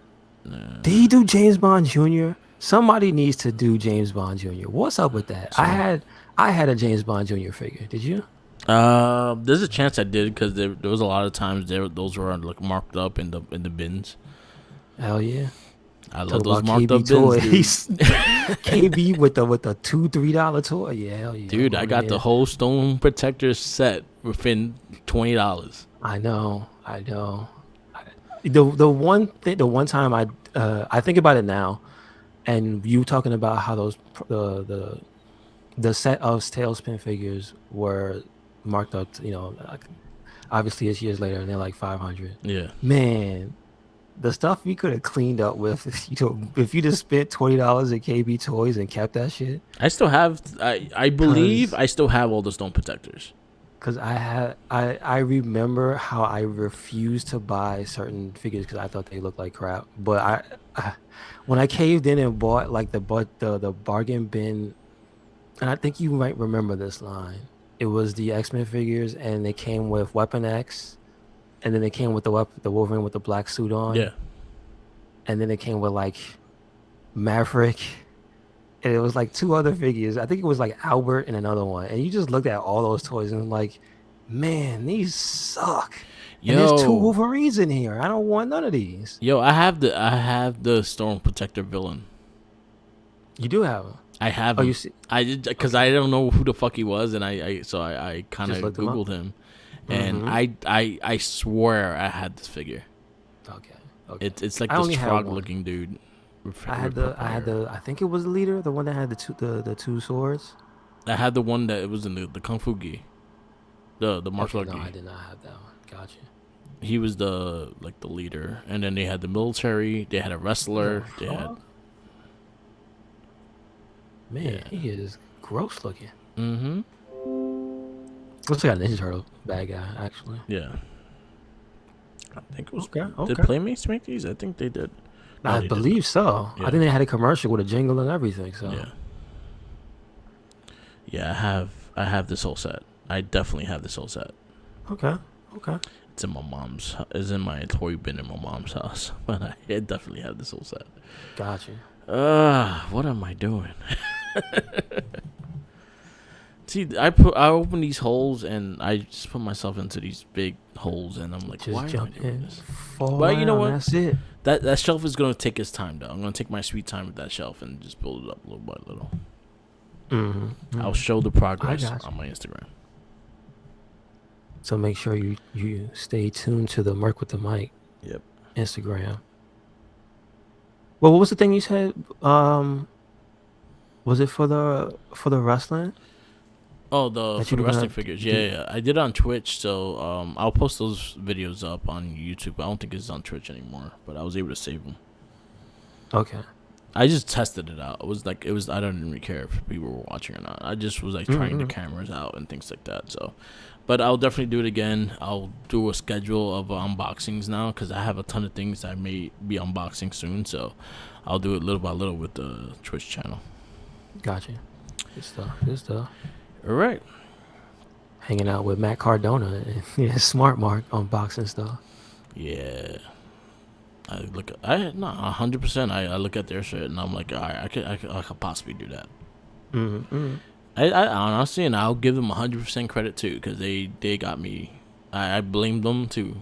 Did he do James Bond Jr.? Somebody needs to do James Bond Jr. What's up with that?
So,
I had a James Bond Jr. figure. Did you?
There's a chance I did because there was a lot of times those were like marked up in the bins.
Hell yeah!
I
Talk
love those
about
marked
KB
up bins,
toys. KB with the $2-3 toy. Yeah, hell yeah.
dude. I got the whole Stone Protector set within $20.
I know. The one time I think about it now, and you talking about how those the set of Tailspin figures were marked up, like, obviously it's years later and they're like 500.
Yeah.
Man, the stuff we could have cleaned up with, if you just spent $20 at KB Toys and kept that shit.
I still have. I believe I still have all the Stone Protectors.
Because I remember how I refused to buy certain figures because I thought they looked like crap. But I when I caved in and bought like the bargain bin, and I think you might remember this line. It was the X-Men figures, and they came with Weapon X, and then they came with the Wolverine with the black suit on.
Yeah.
And then it came with like Maverick. And it was like two other figures. I think it was like Albert and another one. And you just looked at all those toys and like, man, these suck. And there's two Wolverines in here. I don't want none of these.
Yo, I have the Storm Protector villain.
You do have him.
I have him.
You see?
I did because I don't know who the fuck he was, and I kind of
Just looked
googled him, and I swear I had this figure.
Okay.
It's like this frog looking dude.
I had the I think it was the leader, the one that had the two swords.
I had the one that it was in the Kung Fu gi, the martial art gi.
No, I did not have that one. Gotcha.
He was the leader, and then they had the military. They had a wrestler. They had.
Man, he is gross looking.
Mm-hmm.
Looks like a Ninja Turtle bad guy, actually.
Yeah. I think it was.
Okay.
Did Playmates make these? I think they did. No,
I believe so.
Yeah.
I think they had a commercial with a jingle and everything. So
yeah. Yeah, I have this whole set. I definitely have this whole set.
Okay.
It's in my mom's. It's in my toy bin in my mom's house. But I definitely have this whole set.
Gotcha.
What am I doing? See, I open these holes and I just put myself into these big holes, and I'm like,
just
why
jump
am I doing
in,
this?
fall
But you know
down,
what?
That's it.
That shelf is gonna take its time, though. I'm gonna take my sweet time with that shelf and just build it up little by little.
Mm-hmm.
I'll show the progress on my Instagram.
So make sure you stay tuned to the Merc with the Mic.
Yep.
Instagram. Well, what was the thing you said? Was it for the wrestling?
Oh, for the wrestling figures. Yeah. I did it on Twitch, so I'll post those videos up on YouTube. I don't think it's on Twitch anymore, but I was able to save them.
Okay.
I just tested it out. It was I don't really care if people were watching or not. I just was like trying the cameras out and things like that. So, but I'll definitely do it again. I'll do a schedule of unboxings now because I have a ton of things I may be unboxing soon. So, I'll do it little by little with the Twitch channel.
Gotcha. Good stuff.
All right.
hanging out with Matt Cardona and Smart Mark unboxing stuff.
Yeah. I no 100%. I look at their shit and I'm like, all right, I could possibly do that.
Mm-hmm.
I honestly, and I'll give them 100% credit too, because they got me. I blame them too.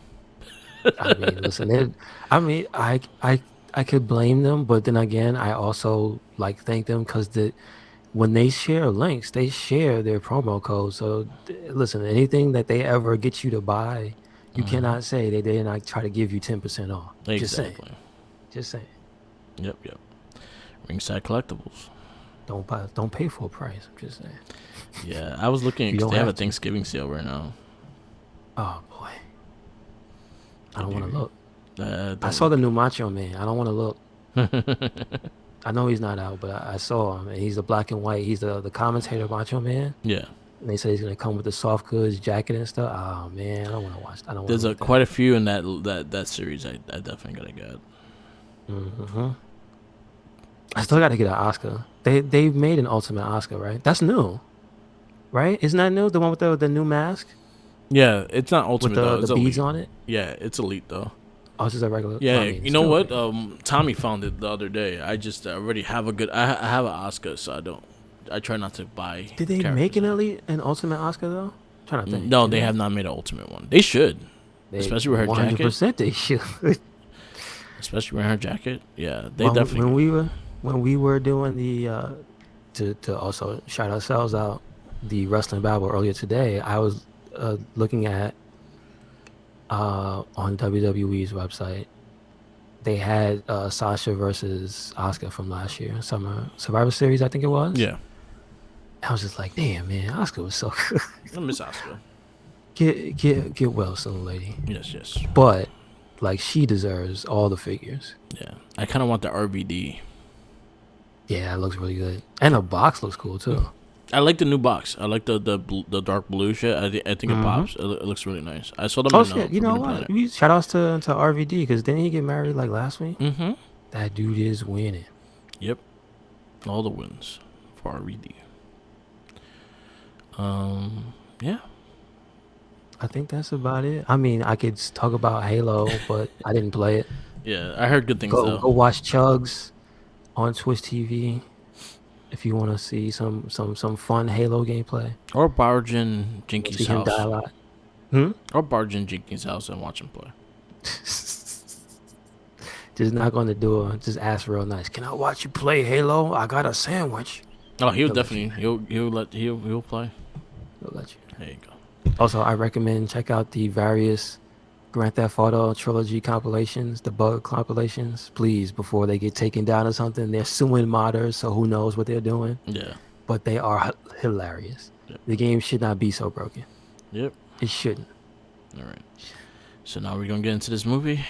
I mean, listen, I could blame them, but then again, I also like thank them because when they share links, they share their promo code. So listen, anything that they ever get you to buy, you cannot say they did not try to give you 10% off.
Exactly.
Just saying.
Yep. Ringside Collectibles.
Don't pay full price. I'm just saying.
Yeah, I was looking because they have a Thanksgiving sale right now.
Oh boy, I don't want to look.
Don't
I saw the new Macho Man. I don't want to look. I know he's not out, but I saw him, and he's the black and white. He's the commentator Macho Man.
Yeah.
And they said he's gonna come with the soft goods jacket and stuff. Oh man, I don't want to watch. I don't.
There's quite a few in that series. I definitely gotta get.
Mm-hmm. I still got to get an Oscar. They've made an Ultimate Oscar, right? That's new, right? Isn't that new? The one with the new mask
Yeah, it's not Ultimate though.
with
It's
the beads
Elite.
on it.
Yeah, it's Elite though.
Oh, it's just a regular.
Yeah,
I mean,
you know what?
okay.
Tommy found it the other day. I just already have a good. I have an Oscar, so I don't. I try not to buy.
Did they make an Ultimate Oscar though? I'm trying to think.
No, they have not made an Ultimate one. They should, especially with her
100% they should.
Especially with her jacket. Yeah, they definitely.
When we were doing the to also shout ourselves out, the Wrestling Bible earlier today, I was looking at on WWE's website. They had Sasha versus Asuka from last year, Summer Survivor Series, I think it was.
Yeah.
I was just like, damn, man, Asuka was so good.
I miss Asuka.
Get well soon, lady.
Yes.
But like, she deserves all the figures.
Yeah, I kind of want the RVD.
Yeah, it looks really good, and the box looks cool too.
I like the new box. I like the dark blue shit. I think it pops. It looks really nice. I saw them.
Oh shit! You know what? Shout outs to RVD because didn't he get married like last week?
Mm-hmm.
That dude is winning.
Yep, all the wins for RVD. Yeah.
I think that's about it. I mean, I could talk about Halo, but I didn't play it.
Yeah, I heard good things though.
Go watch Chugs on Twitch TV if you want to see some fun Halo gameplay.
Or barge in Jinky's house.
Die a lot.
Or barge in Jinky's house and watch him play.
Just not going to do it. Just ask real nice. Can I watch you play Halo? I got a sandwich.
Oh, he'll definitely he'll play.
He'll let you.
There you go.
Also, I recommend check out the various Grand Theft Auto trilogy compilations, the bug compilations, please, before they get taken down or something. They're suing modders, so who knows what they're doing.
Yeah.
But they are hilarious. Yep. The game should not be so broken.
Yep.
It shouldn't.
All right. So now we're going to get into this movie.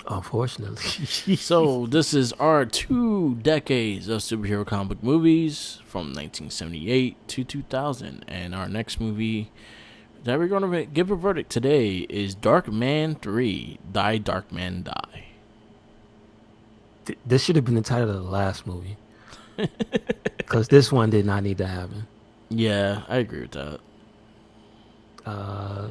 Unfortunately.
So this is our 2 decades of superhero comic book movies from 1978 to 2000. And our next movie that we're going to give a verdict today is Darkman 3, Die Darkman Die.
This should have been the title of the last movie. Because this one did not need to happen.
Yeah, I agree with that.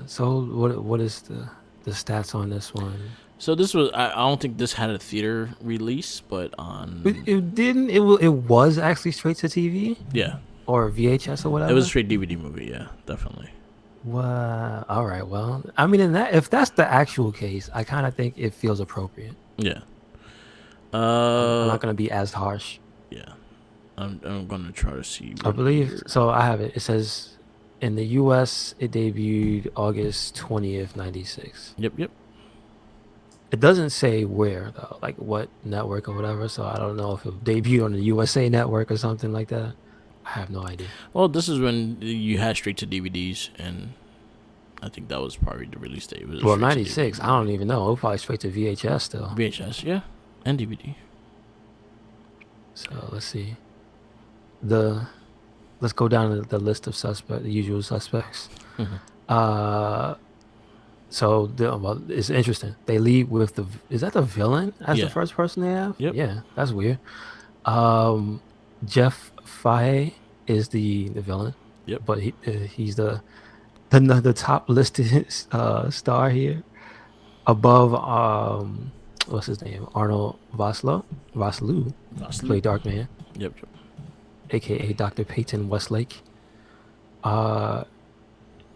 So what is the stats on this one?
So this was, I don't think this had a theater release, but on...
It didn't? It was actually straight to TV?
Yeah.
Or VHS or whatever?
It was a straight DVD movie, yeah, definitely.
Well, all right, well, I mean, if that's the actual case, I kind of think it feels appropriate.
Yeah.
I'm not going to be as harsh.
Yeah. I'm going to try to see...
I believe, so I have it. It says, in the U.S., it debuted August 20th, 96.
Yep.
It doesn't say where, though, like what network or whatever, so I don't know if it debuted on the USA Network or something like that. I have no idea.
Well, this is when you had straight to DVDs, and I think that was probably the release date.
Well, 96, I don't even know. It was probably straight to VHS still.
VHS, yeah, and DVD.
So let's see. Let's go down the list of the usual suspects.
Mm-hmm.
So it's interesting. They lead with is that the villain as the first person they have?
Yep.
Yeah, that's weird. Jeff Fahey is the villain.
Yep.
but he's the top listed star here, above what's his name, Arnold Vosloo, to play
Absolute.
Darkman,
Yep. Yep.
aka Dr. Peyton Westlake. Uh,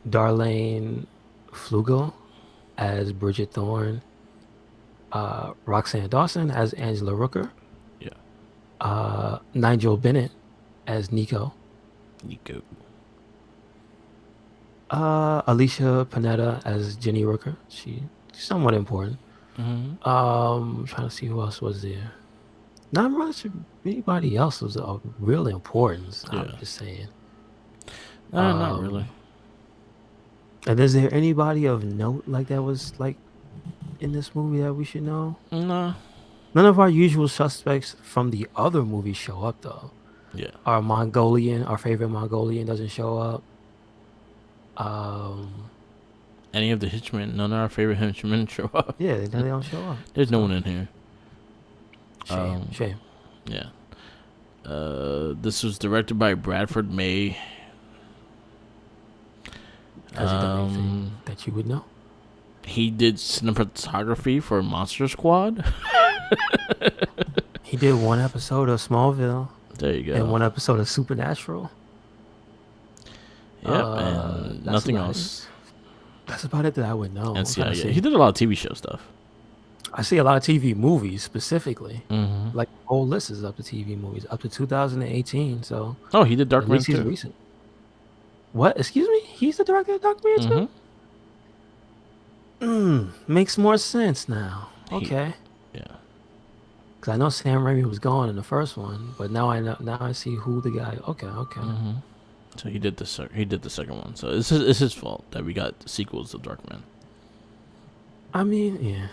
Darlene Flugel as Bridget Thorne. Roxanne Dawson as Angela Rooker.
Yeah.
Nigel Bennett as Nico.
Nico.
Alicia Panetta as Jenny Rooker. She's somewhat important.
Mm-hmm.
I'm trying to see who else was there. Not much anybody else was of real importance.
Yeah.
I'm just saying.
Not really.
And is there anybody of note like that was like in this movie that we should know?
Nah.
None of our usual suspects from the other movies show up though.
Yeah.
Our favorite Mongolian doesn't show up.
Any of the henchmen, none of our favorite henchmen show up.
Yeah, they don't show up.
There's no one in here.
Shame.
Yeah. This was directed by Bradford May.
Has he done anything that you would know?
He did cinematography for Monster Squad.
He did one episode of Smallville
There you go.
and one episode of Supernatural.
Yep, and nothing else.
That's about it that I would know.
And he did a lot of TV show stuff.
I see a lot of TV movies specifically.
Mm-hmm.
Like the whole list is up to TV movies up to 2018. So
Oh, he did
at
Darkman
least he's
too.
recent. What? Excuse me? He's the director of Darkman too? Makes more sense now. Okay.
Yeah.
Because I know Sam Raimi was gone in the first one, but now I see who the guy. Okay.
Mm-hmm. So he did the second one. So it's his fault that we got sequels of Darkman.
I mean, yeah.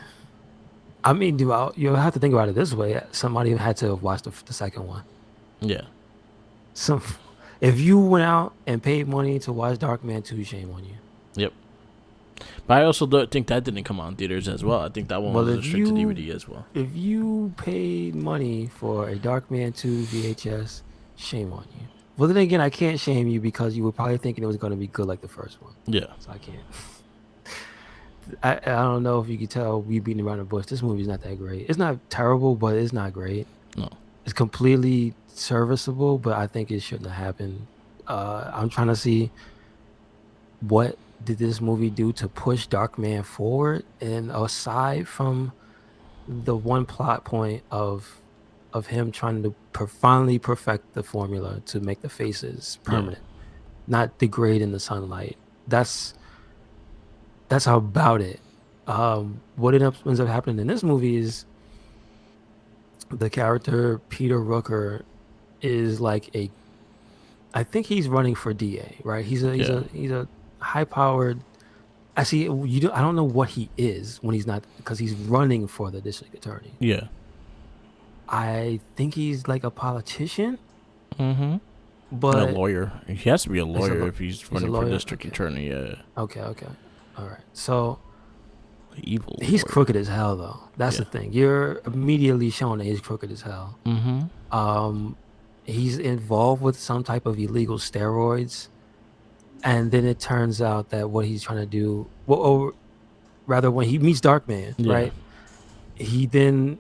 I mean, you have to think about it this way. Somebody had to have watched the second one.
Yeah.
If you went out and paid money to watch Darkman 2, shame on you.
Yep. But I also don't think that didn't come out in theaters as well. I think that one was straight to DVD as well.
If you paid money for a Darkman 2 VHS, shame on you. Well, then again, I can't shame you because you were probably thinking it was going to be good like the first one.
Yeah.
So I can't. I don't know if you could tell we beating around the bush. This movie's not that great. It's not terrible, but it's not great.
No.
It's completely serviceable, but I think it shouldn't have happened. I'm trying to see what did this movie do to push Darkman forward, and aside from the one plot point of him trying to finally perfect the formula to make the faces permanent, not degrade in the sunlight. That's about it. What ends up happening in this movie is the character Peter Rooker is like I think he's running for DA, right? He's a high powered. Actually, I don't know what he is when he's not, because he's running for the district attorney.
Yeah.
I think he's like a politician.
Mm-hmm.
But
a lawyer. He has to be a lawyer if he's running for district attorney. Yeah.
Okay. All right. So
evil.
He's crooked as hell, though. That's the thing. You're immediately showing that he's crooked as hell.
Mm-hmm.
He's involved with some type of illegal steroids, and then it turns out that what he's trying to do, or rather, when he meets Darkman, right? He then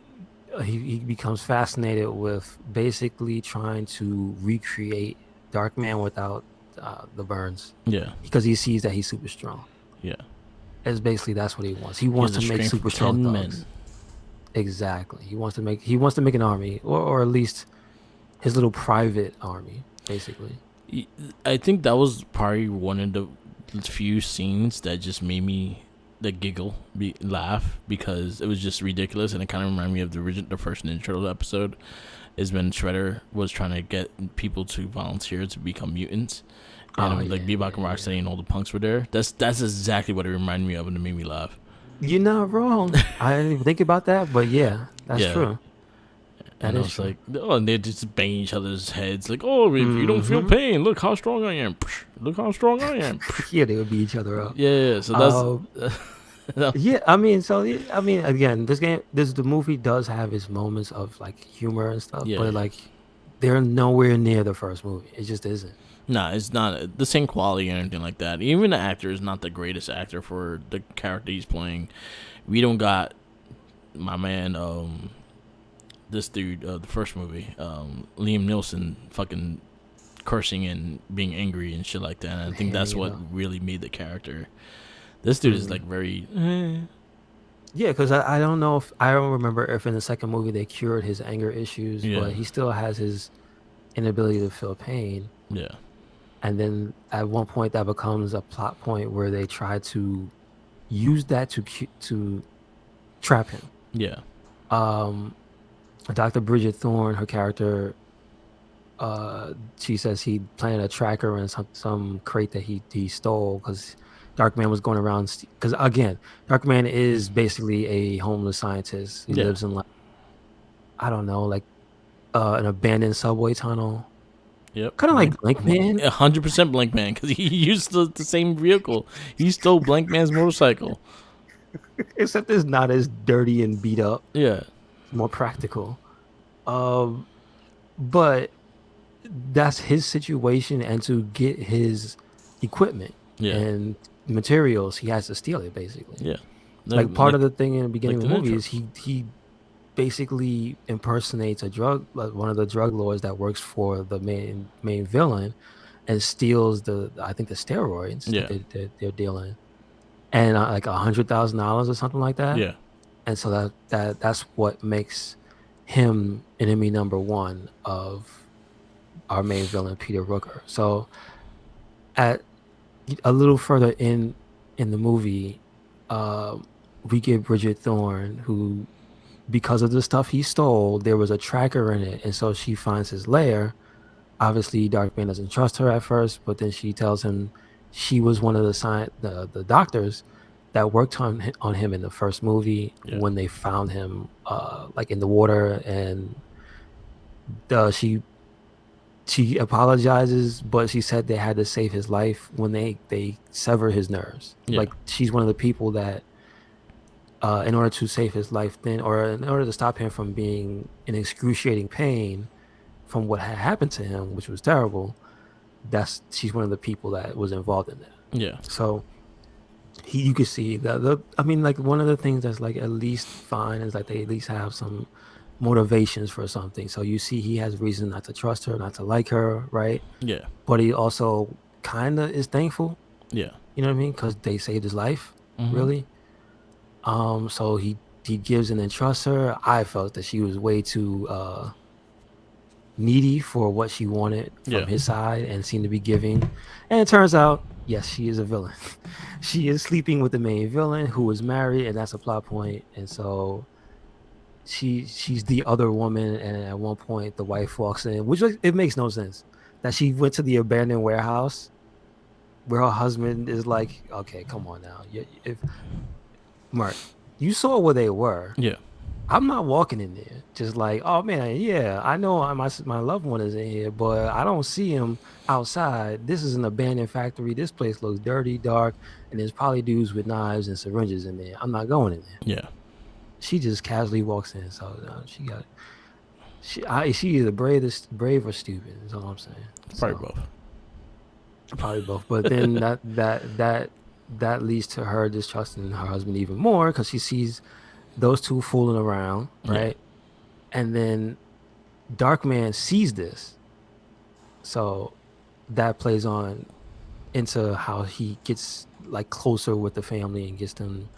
he becomes fascinated with basically trying to recreate Darkman without the burns.
Yeah.
Because he sees that he's super strong.
Yeah.
That's what he wants. He wants to make super strong thugs. Exactly. He wants to make an army, or at least his little private army, basically.
I think that was probably one of the few scenes that just made me laugh, because it was just ridiculous, and it kind of reminded me of the first Ninja Turtles episode, is when Shredder was trying to get people to volunteer to become mutants, and Bebop and Rocksteady and all the punks were there. That's exactly what it reminded me of, and it made me laugh.
You're not wrong. I didn't even think about that, but yeah, that's true.
And it's like, and they just bang each other's heads, like, oh, if you don't feel pain, look how strong I am. Look how strong I am.
Yeah, they would beat each other up.
Yeah. So that's.
Yeah, I mean, again, the movie does have its moments of like humor and stuff, but like they're nowhere near the first movie. It just isn't.
Nah, it's not the same quality or anything like that. Even the actor is not the greatest actor for the character he's playing. We don't got my man, this dude, the first movie, Liam Neeson, fucking cursing and being angry and shit like that. And I think that's what really made the character. This dude is like very.
Yeah, because I don't know if I don't remember if in the second movie they cured his anger issues,
Yeah.
but he still has his inability to feel pain.
Yeah.
And then at one point that becomes a plot point where they try to use that to trap him.
Yeah.
Dr. Bridget Thorne, her character, she says he planted a tracker in some crate that he stole because Darkman was going around. Because again, Darkman is basically a homeless scientist. He lives in, like, I don't know, like an abandoned subway tunnel.
Yep.
Kind of like Blankman.
100% Blankman, because he used the same vehicle. He stole Blankman's motorcycle.
Except it's not as dirty and beat up.
Yeah.
More practical. But that's his situation, and to get his equipment and materials, he has to steal it, basically.
Yeah.
Like part of the thing in the beginning of the movie is he basically impersonates one of the drug lords that works for the main villain, and steals I think the steroids that they're dealing, and like $100,000 or something like that.
Yeah.
And so that's what makes him enemy number one of our main villain, Peter Rooker. So at a little further in the movie, we get Bridget Thorne, who, because of the stuff he stole, there was a tracker in it, and so she finds his lair. Obviously, Darkman doesn't trust her at first, but then she tells him she was one of the doctors that worked on him in the first movie when they found him like in the water, and she apologizes, but she said they had to save his life when they sever his nerves. Like, she's one of the people that in order to save his life or in order to stop him from being in excruciating pain from what had happened to him, which was terrible, she's one of the people that was involved in that.
Yeah.
So you could see I mean, like, one of the things that's like at least fine is like they at least have some motivations for something. So you see he has reason not to trust her, not to like her, right?
Yeah.
But he also kind of is thankful.
Yeah.
You know what I mean? Because they saved his life, really. So he gives and then trusts her. I felt that she was way too needy for what she wanted from his side, and seemed to be giving. And it turns out, yes, she is a villain. She is sleeping with the main villain, who is married, and that's a plot point. And so she's the other woman, and at one point the wife walks in, which it makes no sense that she went to the abandoned warehouse where her husband is like, okay, come on now. If Mark, you saw where they were.
Yeah.
I'm not walking in there just like, oh man, yeah, I know my loved one is in here, but I don't see him outside. This is an abandoned factory. This place looks dirty, dark, and there's probably dudes with knives and syringes in there. I'm not going in there.
Yeah.
She just casually walks in. So she either brave or stupid. Is all I'm saying. Probably both. But then that leads to her distrusting her husband even more, because she sees those two fooling around, right? And then Darkman sees this, so that plays on into how he gets like closer with the family and gets them.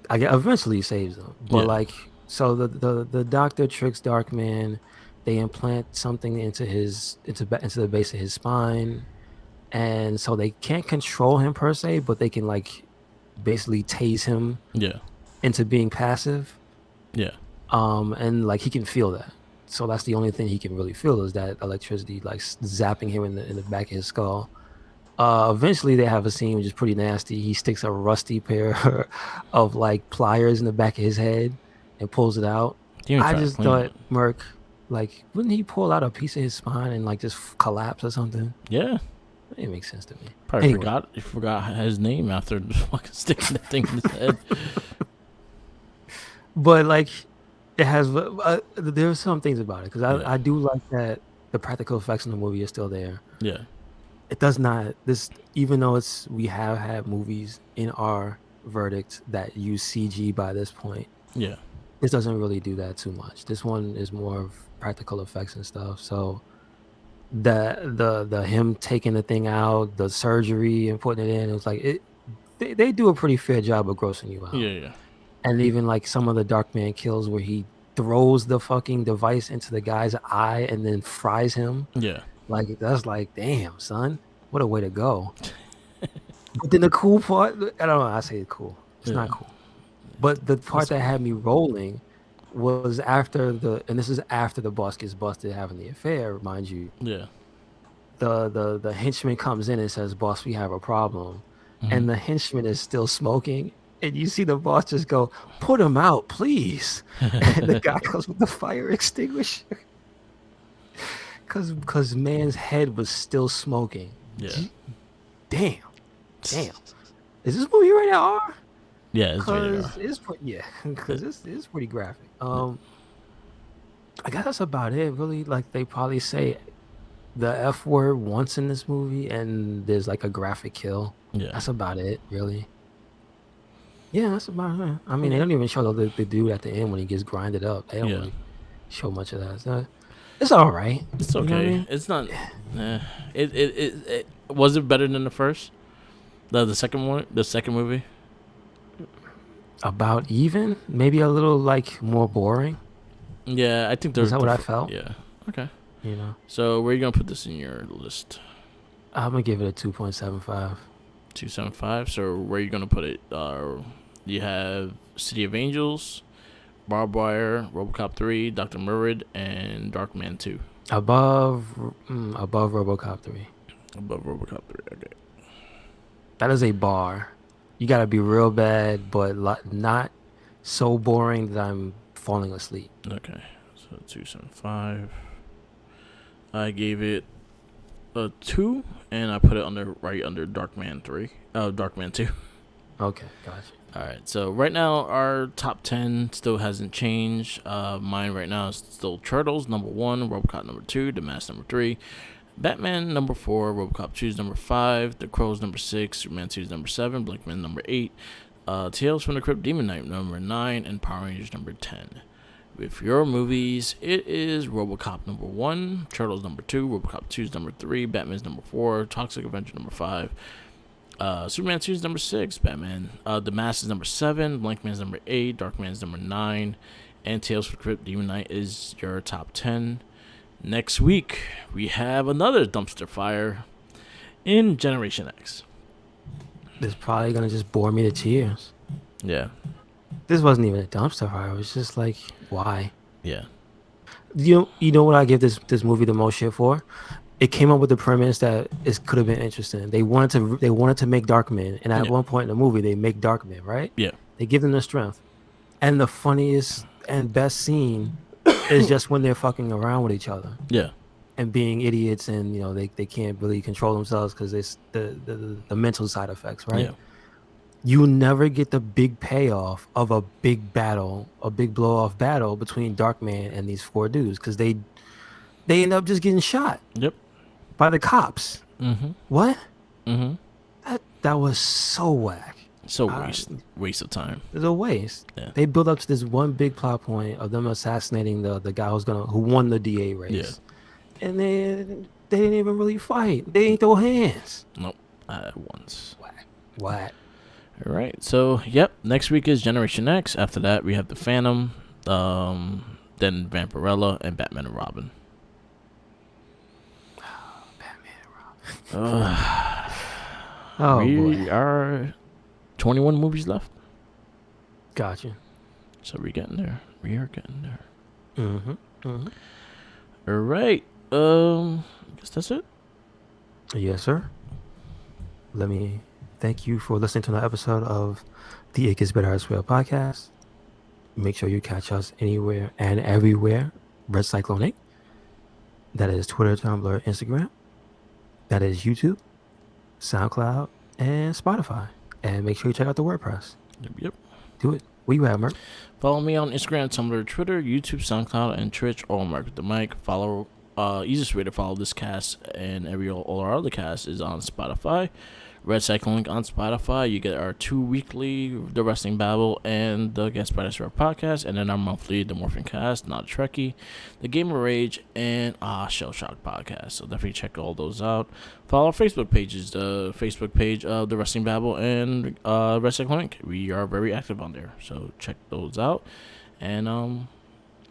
Eventually saves them, but like, so the doctor tricks Darkman. They implant something into the base of his spine, and so they can't control him per se, but they can like basically tase him into being passive. And like he can feel that, so that's the only thing he can really feel, is that electricity like zapping him in the back of his skull. Eventually they have a scene which is pretty nasty. He sticks a rusty pair of like pliers in the back of his head and pulls it out. I just thought, Merc, like, wouldn't he pull out a piece of his spine and like just collapse or something?
Yeah.
It didn't make sense to me.
Probably forgot his name after fucking sticking the thing in his head.
But like, it has there's some things about it, because I do like that the practical effects in the movie are still there.
Yeah.
it does not. This, even though we have had movies in our verdict that use CG by this point,
Yeah.
this doesn't really do that too much. This one is more of practical effects and stuff. So the him taking the thing out, the surgery and putting it in, it was like they do a pretty fair job of grossing you out.
Yeah, yeah.
And even like some of the Darkman kills where he throws the fucking device into the guy's eye and then fries him.
Yeah.
Like, that's like, damn, son, what a way to go. But then the cool part, I don't know, I say it's cool. It's not cool. But the part that had me rolling was after and this is after the boss gets busted having the affair, mind you.
Yeah.
The henchman comes in and says, "Boss, we have a problem." And the henchman is still smoking. And you see the boss just go, "Put him out, please." And the guy comes with the fire extinguisher. Because man's head was still smoking.
Yeah.
Damn. Is this movie rated R?
Yeah, it's rated R.
Because it's pretty graphic. I guess that's about it. Really, like they probably say the F word once in this movie, and there's like a graphic kill.
Yeah.
That's about it, really. Yeah, that's about it. I mean, they don't even show the dude at the end when he gets grinded up. They don't really show much of that. So it's all right.
It's okay.
You know what I mean?
It's not. It was it better than the first? The second one, the second movie.
About even, maybe a little like more boring.
Yeah, I think there's.
Is that what I felt?
Yeah. Okay.
You know.
So where are you gonna put this in your list?
I'm gonna give it a 2.75.
2.75. So where are you gonna put it? You have City of Angels, Barbed Wire, RoboCop 3, Dr. Murrid, and Darkman 2.
Above RoboCop 3.
Above RoboCop 3. Okay.
That is a bar. You gotta be real bad, but not so boring that I'm falling asleep.
Okay. So 2.75. I gave it a 2, and I put it right under Darkman 3. Darkman 2.
Okay, gotcha.
All right. So right now our top 10 still hasn't changed. Mine right now is still Turtles number 1, RoboCop number 2, The Mask number 3, Batman number 4, RoboCop 2 is number 5, The Crows number 6, Superman 2 is number 7, Blinkman number 8, Tales from the Crypt Demon Knight number 9, and Power Rangers number 10. With your movies, it is RoboCop number 1, Turtles number 2, RoboCop 2 is number 3, Batman's number 4, Toxic Avenger number 5, Superman 2 is number 6, Batman, The Mask is number 7, Blinkman's number 8, Darkman's number 9, and Tales from the Crypt Demon Knight is your top 10. Next week, we have another dumpster fire in Generation X.
This is probably gonna just bore me to tears.
Yeah.
This wasn't even a dumpster fire. It was just like, why?
Yeah.
You know what I give this movie the most shit for? It came up with the premise that it could have been interesting. They wanted to make Darkman, and at one point in the movie, they make Darkman, right?
Yeah.
They give them the strength, and the funniest and best scene is just when they're fucking around with each other.
Yeah.
And being idiots, and you know they can't really control themselves because it's the mental side effects, right?
Yeah.
You never get the big payoff of a big battle, a big blow off battle between Darkman and these 4 dudes, because they end up just getting shot.
Yep.
By the cops.
Mm-hmm.
What?
Mm-hmm.
That was so whack.
So waste of time.
It's a waste.
Yeah.
They built up to this one big plot point of them assassinating the guy who won the DA race.
Yeah.
And they didn't even really fight. They ain't throw hands.
Nope. Once.
Whack.
All right. So, yep. Next week is Generation X. After that, we have The Phantom, then Vampirella, and Batman and Robin. We are 21 movies left.
Gotcha.
So we're getting there. We are getting there.
Mm-hmm.
All right. I guess that's it.
Yes, sir. Let me thank you for listening to another episode of the It Gets Better Elsewhere podcast. Make sure you catch us anywhere and everywhere. Red Cyclone 8. That is Twitter, Tumblr, Instagram. That is YouTube, SoundCloud, and Spotify. And make sure you check out the WordPress.
Yep.
Do it. Where you at, Merc?
Follow me on Instagram, Tumblr, Twitter, YouTube, SoundCloud, and Twitch, all Mark with the Mic. Follow easiest way to follow this cast and all our other casts is on Spotify. Red Cycle Link on Spotify. You get our 2 weekly, The Wrestling Babble and the Guest Spider podcast, and then our monthly, The Morphin Cast, Not a Trekkie, The Game of Rage, and Shell Shock podcast. So definitely check all those out. Follow our Facebook pages, the Facebook page of The Wrestling Babble and Red Cycle Link. We are very active on there, so check those out. And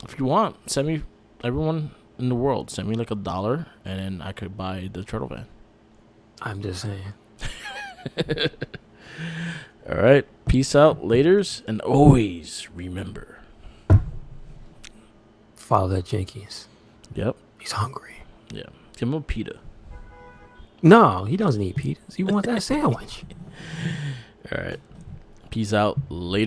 if you want, send me, everyone in the world, send me like $1, and then I could buy the Turtle Van.
I'm just saying.
All right, peace out, laters, and always remember,
follow that Jenkins.
Yep,
he's hungry.
Yeah, give him a pita.
No, he doesn't eat pitas. He wants that sandwich.
All right, peace out, later.